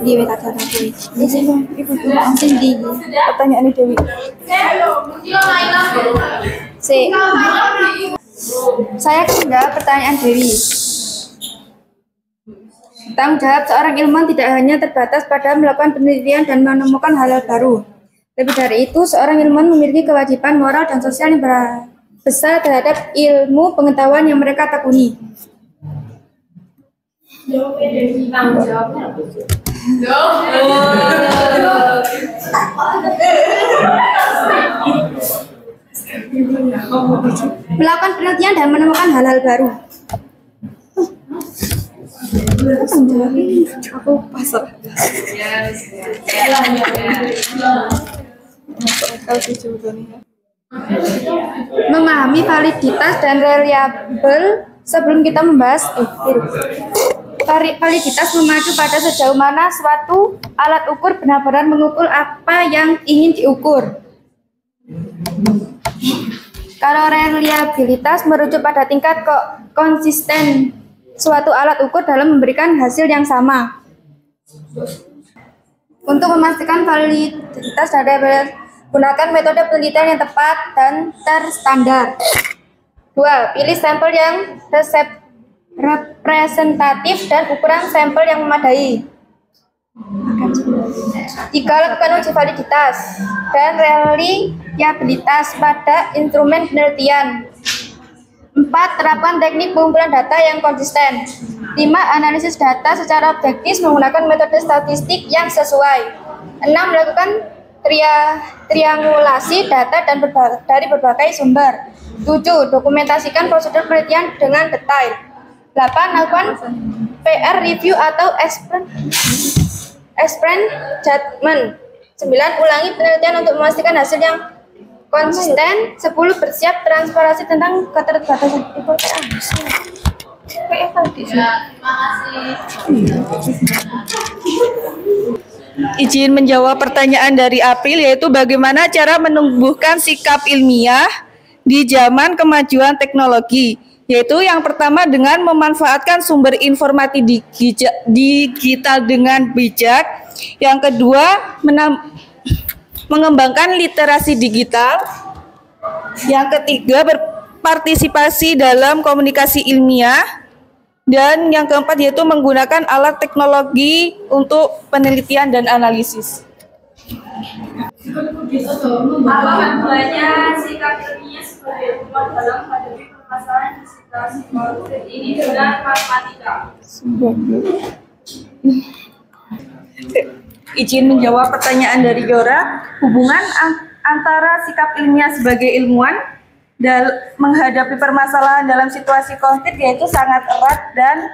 Di WK cara Dewi. Di sini ibu langsung di Pertanyaan ini Dewi. Saya menjawab pertanyaan Dewi. Tanggung jawab seorang ilmuwan tidak hanya terbatas pada melakukan penelitian dan menemukan hal-hal baru. Lebih dari itu, seorang ilmuwan memiliki kewajiban moral dan sosial yang besar terhadap ilmu pengetahuan yang mereka tekuni. Tanggung jawabnya. Melakukan penelitian dan menemukan hal-hal baru. Aku pasal. Memahami validitas dan reliable sebelum kita membahas validitas memacu pada sejauh mana suatu alat ukur benar-benar mengukur apa yang ingin diukur. Kalau reliabilitas merujuk pada tingkat konsisten suatu alat ukur dalam memberikan hasil yang sama. Untuk memastikan validitas dapat gunakan metode penelitian yang tepat dan terstandar. 2. Pilih sampel yang representatif dan ukuran sampel yang memadai. 3. Lakukan uji validitas dan reliabilitas pada instrumen penelitian. 4. Terapkan teknik pengumpulan data yang konsisten. 5. Analisis data secara objektif menggunakan metode statistik yang sesuai. 6. Melakukan triangulasi data dari berbagai sumber. 7. Dokumentasikan prosedur penelitian dengan detail. 8. Lakukan PR review atau explain judgment. 9. Ulangi penelitian untuk memastikan hasil yang konsisten. 10. Bersiap transparansi tentang keterbatasan Izin menjawab pertanyaan dari April, yaitu bagaimana cara menumbuhkan sikap ilmiah di zaman kemajuan teknologi. Yaitu yang pertama dengan memanfaatkan sumber informasi digital dengan bijak. Yang kedua mengembangkan literasi digital. Yang ketiga berpartisipasi dalam komunikasi ilmiah. Dan yang keempat yaitu menggunakan alat teknologi untuk penelitian dan analisis. Apa gunanya sikap ilmiah sebagai ilmuwan dalam menghadapi permasalahan di situasi konkret ini dengan matematika? Izin menjawab pertanyaan dari Yora. Hubungan antara sikap ilmiah sebagai ilmuwan menghadapi permasalahan dalam situasi konflik yaitu sangat erat dan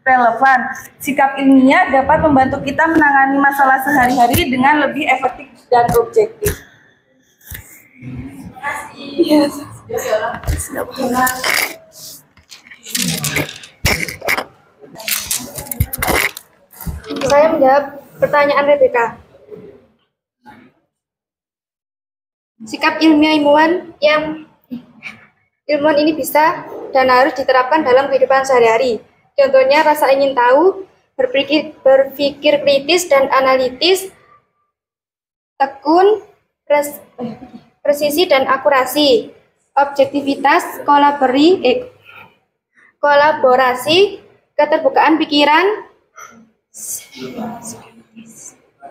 relevan. Sikap ilmiah dapat membantu kita menangani masalah sehari-hari dengan lebih efektif dan objektif. Yes. Saya menjawab pertanyaan Rebecca. Sikap ilmiah ilmuwan ini bisa dan harus diterapkan dalam kehidupan sehari-hari. Contohnya rasa ingin tahu, berpikir kritis dan analitis, tekun, presisi dan akurasi, objektivitas, kolaborasi, keterbukaan pikiran,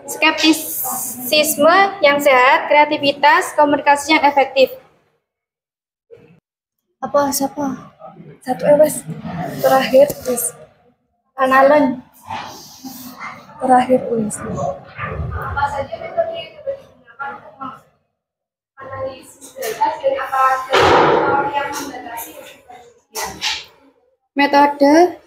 skeptisisme yang sehat, kreativitas, komunikasi yang efektif. Siapa? Satu wes. Terakhir wes. Analan. Terakhir wes. Apa saja metode yang digunakan untuk menganalisis data dari apa yang membatasi penelitian? Metode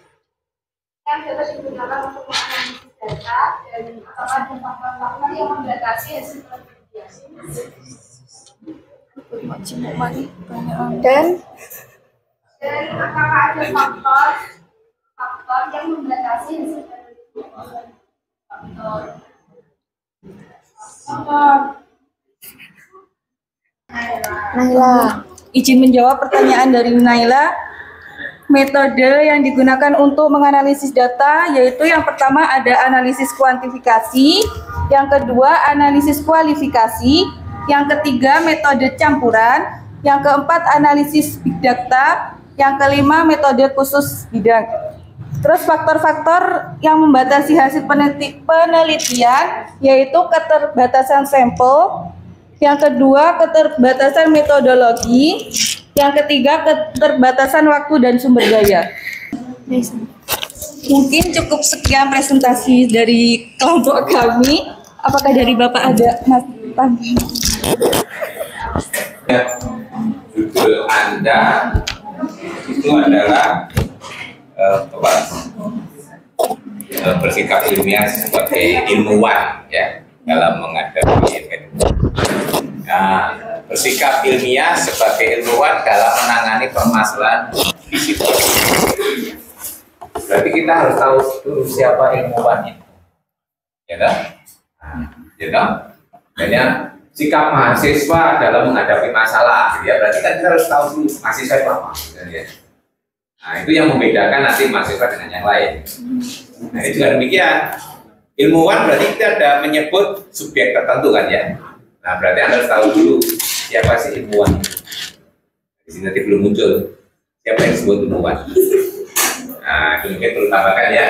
yang dapat digunakan untuk menganalisis data dan apakah ada faktor-faktor yang membatasi hasil penelitian? Dan apakah ada faktor yang membatasi hasil penelitian? Naila. Izin menjawab pertanyaan dari Naila. Metode yang digunakan untuk menganalisis data yaitu yang pertama ada analisis kuantifikasi, yang kedua analisis kualifikasi, yang ketiga metode campuran, yang keempat analisis big data, yang kelima metode khusus bidang. Terus faktor-faktor yang membatasi hasil penelitian yaitu keterbatasan sampel, yang kedua keterbatasan metodologi, yang ketiga keterbatasan waktu dan sumber daya. Mungkin cukup sekian presentasi dari kelompok kami. Apakah dari Bapak ada Mas tambahan? Judul Anda itu adalah bersikap ilmiah sebagai ilmuwan ya dalam menghadapi event. Nah, bersikap ilmiah sebagai ilmuwan dalam menangani permasalahan disiplin. Berarti kita harus tahu dulu siapa ilmuwannya, ya kan? Ya kan? Hanya sikap mahasiswa dalam menghadapi masalah, ya berarti kan kita harus tahu dulu mahasiswa itu apa. Ya. Nah, itu yang membedakan nanti mahasiswa dengan yang lain. Nah, itu juga demikian. Ilmuwan berarti kita ada menyebut subjek tertentu kan ya. Nah, berarti Anda harus tahu dulu siapa sih ilmuwan. Di sini nanti belum muncul siapa yang disebut ilmuwan. Nah, demikian perlu tambahkan ya.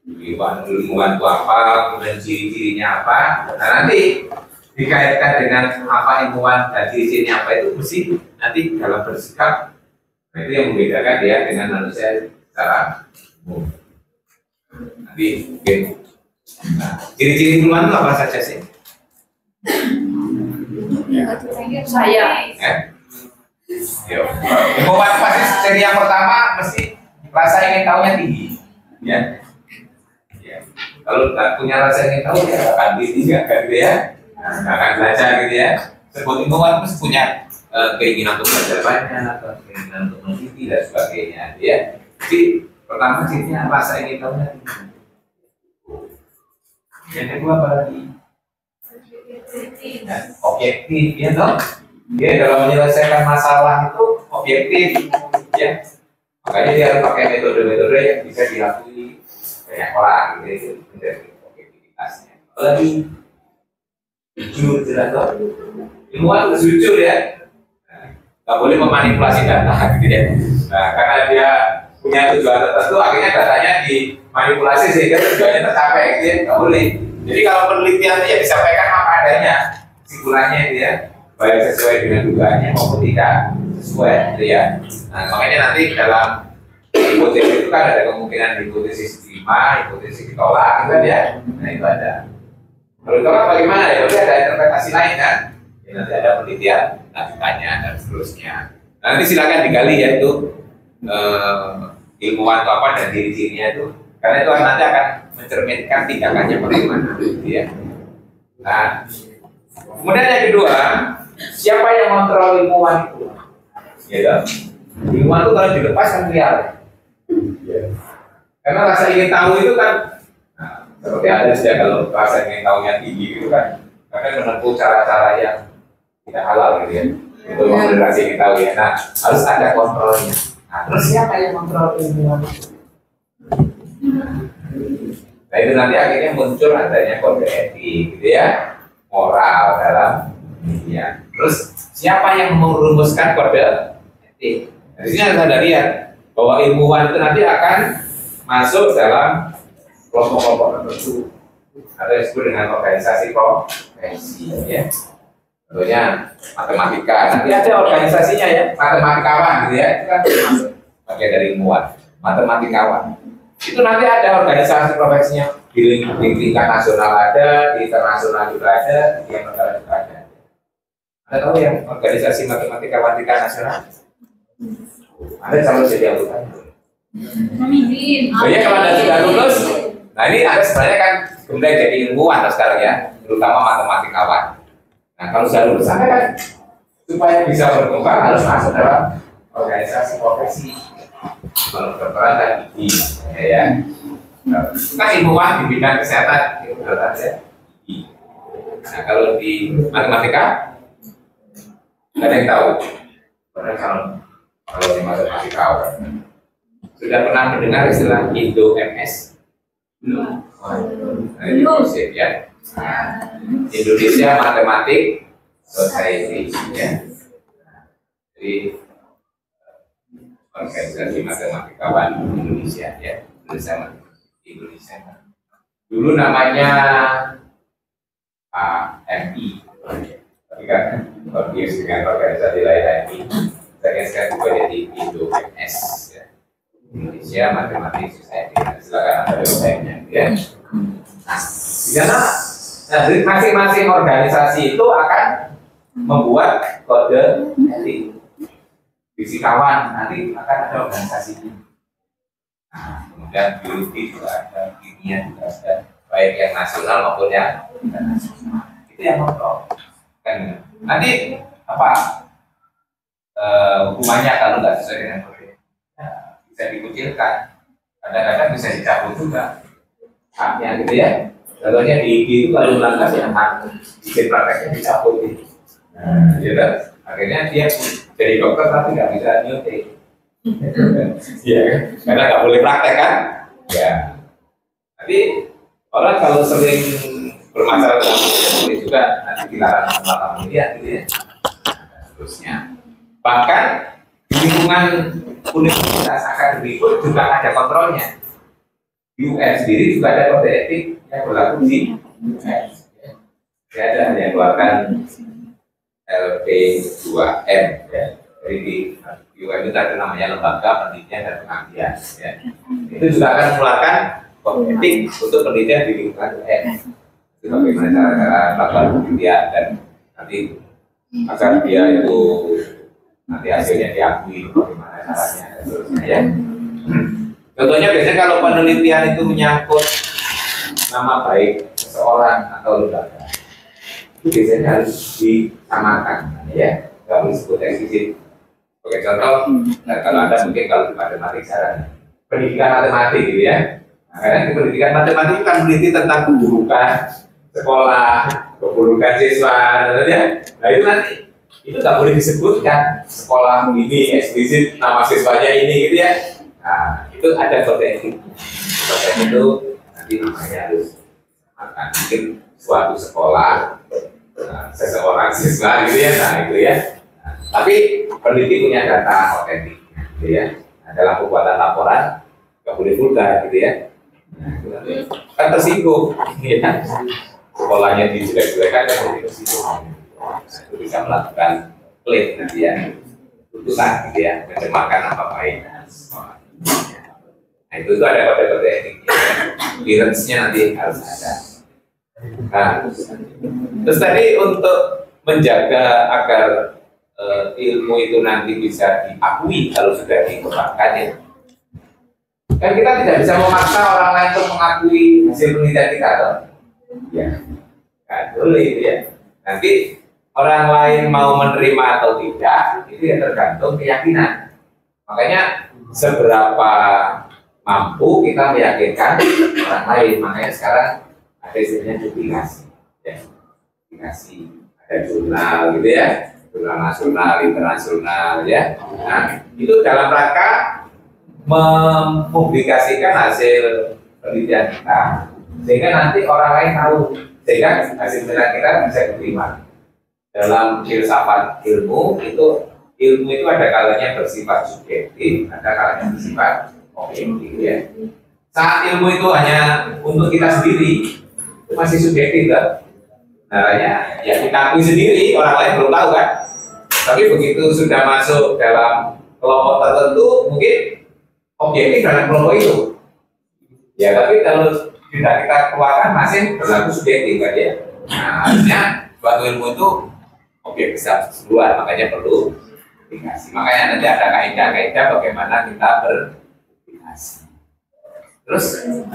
Ilmuwan itu apa, kemudian ciri-cirinya apa. Nah, nanti dikaitkan dengan apa ilmuwan dan ciri-cirinya apa itu mesti nanti dalam bersikap. Nah, itu yang membedakan dia dengan manusia secara umum. Nanti mungkin. Nah, ciri-ciri ilmuwan itu apa saja sih? Saya. Yo. Ilmuwan pasti ciri yang pertama mesti rasa ingin tahunya tinggi, ya. Ya. Kalau nggak punya rasa ingin tahu ya akan tidak kan gitu ya, nggak akan belajar gitu ya. Sebut ilmuwan mesti punya keinginan untuk belajar banyak, keinginan untuk meneliti dan sebagainya, ya. Jadi pertama cirinya rasa ingin tahunya tinggi. Yang kedua apa lagi? Objektif, ya toh. Dia dalam menyelesaikan masalah itu objektif, ya. Makanya dia harus pakai metode-metode yang bisa diakui banyak orang, gitu, menjadi objektivitasnya. Apalagi jujur, jelas toh. Ilmuwan harus jujur ya. Nggak boleh memanipulasi data, gitu ya. Nah, karena dia punya tujuan tertentu, akhirnya datanya dimanipulasi sehingga tujuannya tercapai, gitu ya. Nggak boleh. Jadi kalau penelitian ya disampaikan apa adanya, kesimpulannya itu ya, baik sesuai dengan dugaannya maupun tidak sesuai, gitu ya. Nah, makanya nanti dalam hipotesis itu kan ada kemungkinan hipotesis diterima, hipotesis ditolak, gitu kan ya. Nah, itu ada. Kalau ditolak bagaimana ya? Berarti ada interpretasi lain kan? Ya, nanti ada penelitian, lanjutannya dan seterusnya. Nah, nanti silakan digali ya itu ilmuwan itu apa dan ciri-cirinya itu. Karena itu nanti akan mencerminkan tindakannya bagaimana, gitu ya. Nah, kemudian yang kedua, siapa yang kontrol ilmuwan itu? Ya, ilmuwan itu kalau dilepas kan liar. Ya. Karena rasa ingin tahu itu kan, nah, seperti ada saja kalau rasa ingin tahunya tinggi itu kan, karena menempuh cara-cara yang tidak halal, gitu ya. Itu moderasi ingin tahu ya. Nah, harus ada kontrolnya. Nah, terus siapa yang kontrol ilmuwan itu? Nah, itu nanti akhirnya muncul adanya kode etik, gitu ya, moral dalam dunia. Terus siapa yang merumuskan kode etik? Nah, di sini harus ada lihat bahwa ilmuwan itu nanti akan masuk dalam kelompok-kelompok tertentu atau yang disebut dengan organisasi profesi, ya. Contohnya matematika. Nanti ada organisasinya ya, matematikawan, gitu ya. Itu kan masuk bagian dari ilmuwan, matematikawan. Itu nanti ada organisasi profesinya di tingkat nasional ada, di internasional juga ada, di negara juga ada. Anda tahu yang organisasi matematikawan tingkat nasional? Anda selalu jadi anggota. Banyak kalau Anda sudah lulus, nah ini Anda sebenarnya kan kemudian jadi ilmuwan sekarang ya, terutama matematikawan. Nah kalau sudah lulus Anda kan supaya bisa berkembang harus masuk dalam organisasi profesi. Kalau kedokteran dan gigi, ya. Kita ilmuwan di bidang kesehatan, itu kedokteran ya. Nah, kalau di matematika, nggak ada yang tahu. Padahal kalau di matematika sudah pernah mendengar istilah Indo-MS? Belum. Nah, ini konsep ya. Nah, Indonesia Matematik Society ya. Jadi organisasi matematikawan Indonesia ya. Indonesia. Dulu namanya AMI. Tapi kan koordinasi dengan organisasi lain MI. Sekarang juga jadi Indo-MS ya. Indonesia Matematik Society. Silakan ada website-nya ya. Nah, di sana masing-masing organisasi itu akan membuat kode etik. Fisikawan nanti akan ada organisasinya. Nah, kemudian biologi juga ada, kimia juga ada, baik yang nasional maupun yang internasional. Itu yang kontrol. Kan nanti apa hukumannya kalau nggak sesuai dengan kode? Ya, bisa dikucilkan. Kadang-kadang bisa dicabut juga haknya gitu ya. Contohnya di itu kalau melanggar ya hak izin prakteknya dicabut gitu. Nah, gitu. Akhirnya dia jadi dokter tapi nggak bisa nyuntik. Iya kan? Karena nggak boleh praktek kan? Ya. Tapi orang kalau sering bermasalah dengan boleh juga nanti dilarang sama familia gitu ya. Terusnya. Bahkan di lingkungan universitas akademik pun juga ada kontrolnya. Di UN sendiri juga ada kode etik yang berlaku di UN. Ya, ada yang keluarkan LP2M ya. Jadi di UN itu ada namanya Lembaga Penelitian dan Pengabdian ya. Itu juga akan mengeluarkan kode etik untuk penelitian di lingkungan UN. Itu bagaimana cara-cara melakukan penelitian dan nanti agar dia itu nanti hasilnya diakui bagaimana caranya dan seterusnya ya. Contohnya biasanya kalau penelitian itu menyangkut nama baik seseorang atau lembaga, itu biasanya harus disamakan, ya, nggak boleh disebut eksplisit. Sebagai contoh, nah, kalau Anda mungkin kalau di matematik sekarang pendidikan matematik gitu ya, nah, karena di pendidikan matematik kan meneliti tentang keburukan sekolah, keburukan siswa, ya. Nah itu nanti itu nggak boleh disebutkan sekolah ini eksplisit nama siswanya ini gitu ya. Nah, itu ada kode etik. Kode etik itu nanti namanya harus akan mungkin suatu sekolah, seseorang siswa gitu ya. Nah, itu ya. Nah, tapi peneliti punya data otentik, gitu ya. Nah, dalam pembuatan laporan nggak boleh vulgar, gitu ya. Nah, itu nanti kan tersinggung, ya. Sekolahnya dijelek-jelekan kan jadi tersinggung. Nah, itu bisa melakukan klaim nanti ya, tuntutan, gitu ya, mencemarkan nama baik. Nah itu tuh ada kode-kode etiknya, clearance-nya nanti harus ada. Nah, terus tadi untuk menjaga agar ilmu itu nanti bisa diakui kalau sudah dikembangkan ya. Kan kita tidak bisa memaksa orang lain untuk mengakui hasil penelitian kita, toh? Ya, nggak boleh ya. Nanti orang lain mau menerima atau tidak itu ya tergantung keyakinan. Makanya seberapa mampu kita meyakinkan orang lain, makanya sekarang ada istilahnya publikasi, ya. Publikasi ada jurnal gitu ya, jurnal nasional, internasional ya. Nah itu dalam rangka mempublikasikan hasil penelitian kita, sehingga nanti orang lain tahu, sehingga hasil penelitian kita bisa diterima. Dalam filsafat ilmu itu ada kalanya bersifat subjektif, ada kalanya bersifat objektif ya. Saat ilmu itu hanya untuk kita sendiri, itu masih subjektif kan? Caranya ya kita akui sendiri, orang lain belum tahu kan. Tapi begitu sudah masuk dalam kelompok tertentu, mungkin objektif dalam kelompok itu. Ya tapi kalau tidak kita keluarkan masih berlaku subjektif kan ya. Nah artinya suatu ilmu itu objek besar luar, makanya perlu publikasi. Makanya nanti ada kaidah-kaidah bagaimana kita berpublikasi. Terus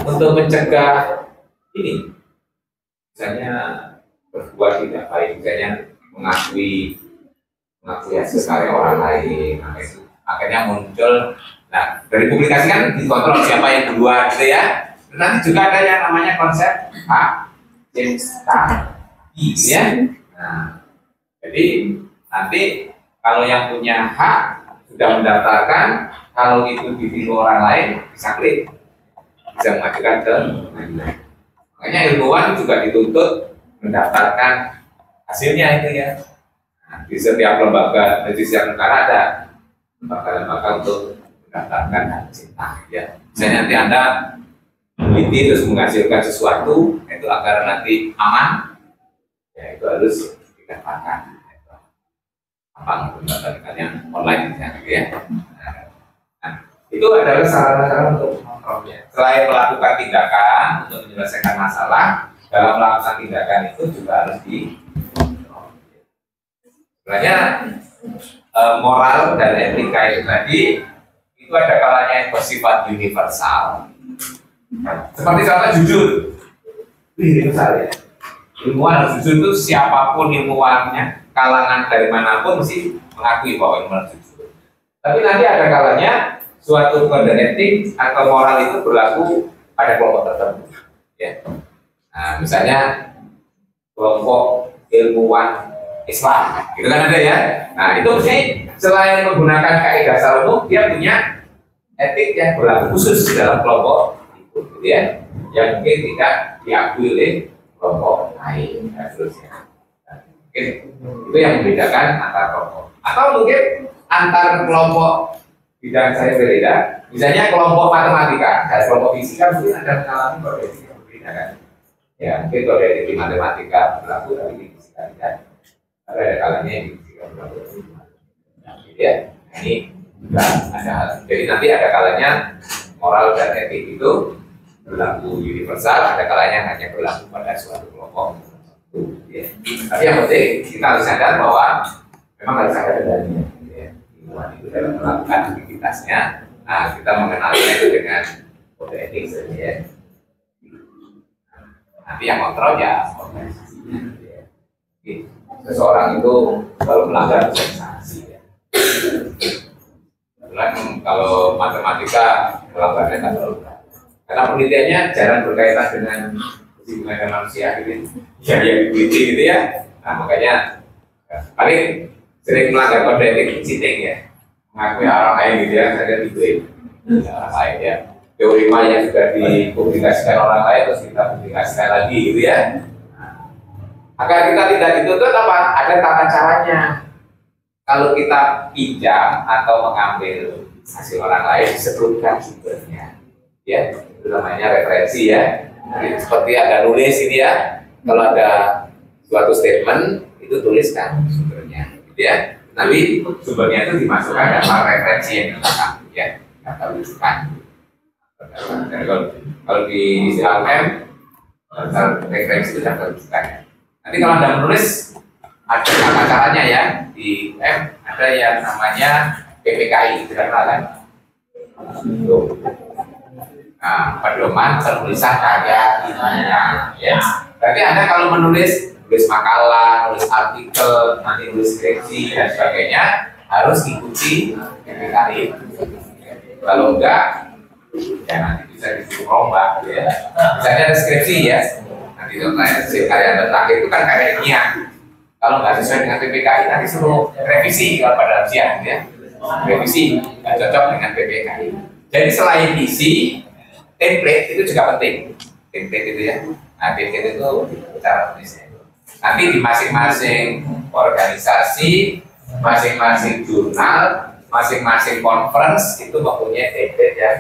untuk mencegah ini, misalnya berbuat tidak baik, misalnya mengakui mengakui hasil karya orang lain. Nah, itu akhirnya muncul. Nah, dari publikasi kan dikontrol siapa yang duluan gitu ya. Nanti juga ada yang namanya konsep hak cipta ya. Nah, jadi nanti kalau yang punya hak sudah mendaftarkan, kalau itu ditiru orang lain bisa klik, bisa mengajukan ke pengadilan. Makanya ilmuwan juga dituntut mendaftarkan hasilnya itu ya. Nah, di setiap lembaga, di setiap negara ada lembaga-lembaga untuk mendaftarkan hak cipta ya. Misalnya nanti Anda meneliti terus menghasilkan sesuatu itu agar nanti aman, ya itu harus didaftarkan. Apa mendaftarkan yang online gitu ya. Nah, itu adalah sarana-sarana untuk mengontrolnya. Selain melakukan tindakan untuk menyelesaikan masalah, dalam melakukan tindakan itu juga harus dikontrol. Sebenarnya moral dan etika itu tadi itu ada kalanya yang bersifat universal. Seperti contoh jujur, universal ya. Ilmuwan harus jujur itu siapapun ilmuwannya, kalangan dari manapun mesti mengakui bahwa ilmuwan jujur. Tapi nanti ada kalanya suatu kode etik atau moral itu berlaku pada kelompok tertentu. Ya. Nah, misalnya kelompok ilmuwan Islam, gitu kan ada ya. Nah itu mesti selain menggunakan kaidah dasar umum, dia punya etik yang berlaku khusus dalam kelompok itu, gitu ya, yang mungkin tidak diakui oleh kelompok lain dan seterusnya. Mungkin itu yang membedakan antar kelompok. Atau mungkin antar kelompok bidang saya berbeda. Misalnya kelompok matematika dan kelompok fisika mungkin ada mengalami kode etik yang berbeda kan. Ya mungkin kode etik di matematika berlaku tapi di fisika tidak. Ada kalanya yang di fisika berlaku. Ya ini juga ada hal. Jadi nanti ada kalanya moral dan etik itu berlaku universal, ada kalanya hanya berlaku pada suatu kelompok. Ya. Tapi yang penting kita harus sadar bahwa memang harus ada kendalinya. Ya. Ilmuwan itu dalam melakukan aktivitasnya, nah kita mengenalnya itu dengan kode etik saja. Ya. Nanti yang kontrol ya organisasinya. Ya. Seseorang itu kalau melanggar bisa sanksi. Ya. Kalau matematika melanggarnya kan terlalu berat. Karena penelitiannya jarang berkaitan dengan hubungan manusia gitu ya, yang diteliti gitu ya. Nah makanya paling sering melanggar kode etik cheating ya, mengakui orang lain gitu ya, saya gitu ya, orang lain ya. Teori Maya sudah dipublikasikan orang lain terus kita publikasikan lagi gitu ya. Nah, agar kita tidak dituntut apa? Ada tata caranya. Kalau kita pinjam atau mengambil hasil orang lain, sebutkan sumbernya, ya. Itu namanya referensi ya. Jadi, seperti ada nulis ini ya, kalau ada suatu statement itu tuliskan sumbernya, gitu ya. Nanti sumbernya itu dimasukkan dalam referensi yang kita ya, kita rujukan. Kalau di istilah UM, referensi itu dapat rujukan. Nanti kalau Anda menulis ada tata caranya ya, di UM ada yang namanya PPKI, tidak kan? Nah, pedoman penulisan karya ilmiah ya. Berarti Anda kalau menulis makalah, nulis artikel, nanti nulis skripsi dan sebagainya harus ikuti PPKI. Kalau enggak, ya nanti bisa disuruh rombak ya. Misalnya ada skripsi ya, nanti contohnya karya tentang itu kan karya ilmiah. Kalau nggak sesuai dengan PPKI nanti suruh revisi kalau pada ujian ya. Revisi nggak cocok dengan PPKI. Jadi selain isi, template itu juga penting. Template itu ya. Nah, template itu cara tulisnya. Nanti di masing-masing organisasi, masing-masing jurnal, masing-masing conference itu mempunyai template ya.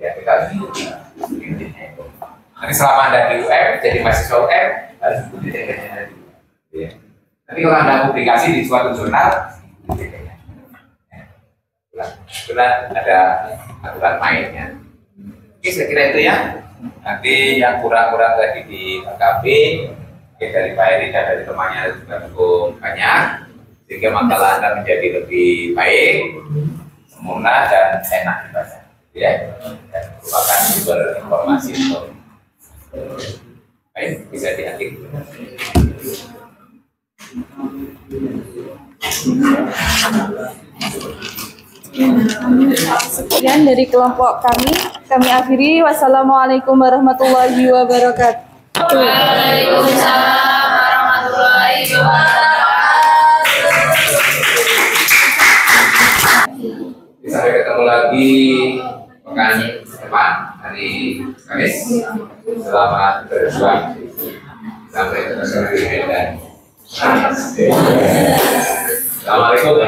Ya kita harus ikuti template-nya itu. Nanti selama Anda di UM, jadi mahasiswa UM harus ikuti template-nya tadi. Ya. Nanti kalau Anda publikasi di suatu jurnal, template-nya. Sudah ada aturan mainnya. Oke, saya kira itu ya. Nanti yang kurang-kurang tadi di KKB, dari Pak Eri dan dari temannya juga cukup banyak, sehingga makalah Anda menjadi lebih baik, sempurna dan enak dibaca. Ya, dan merupakan sumber informasi untuk baik bisa diaktifkan. Sekian dari kelompok kami akhiri. Wassalamualaikum warahmatullahi wabarakatuh. Waalaikumsalam warahmatullahi wabarakatuh. Sampai ketemu lagi pekan depan hari Kamis. Selamat berjuang. Sampai ketemu di Medan. Assalamualaikum.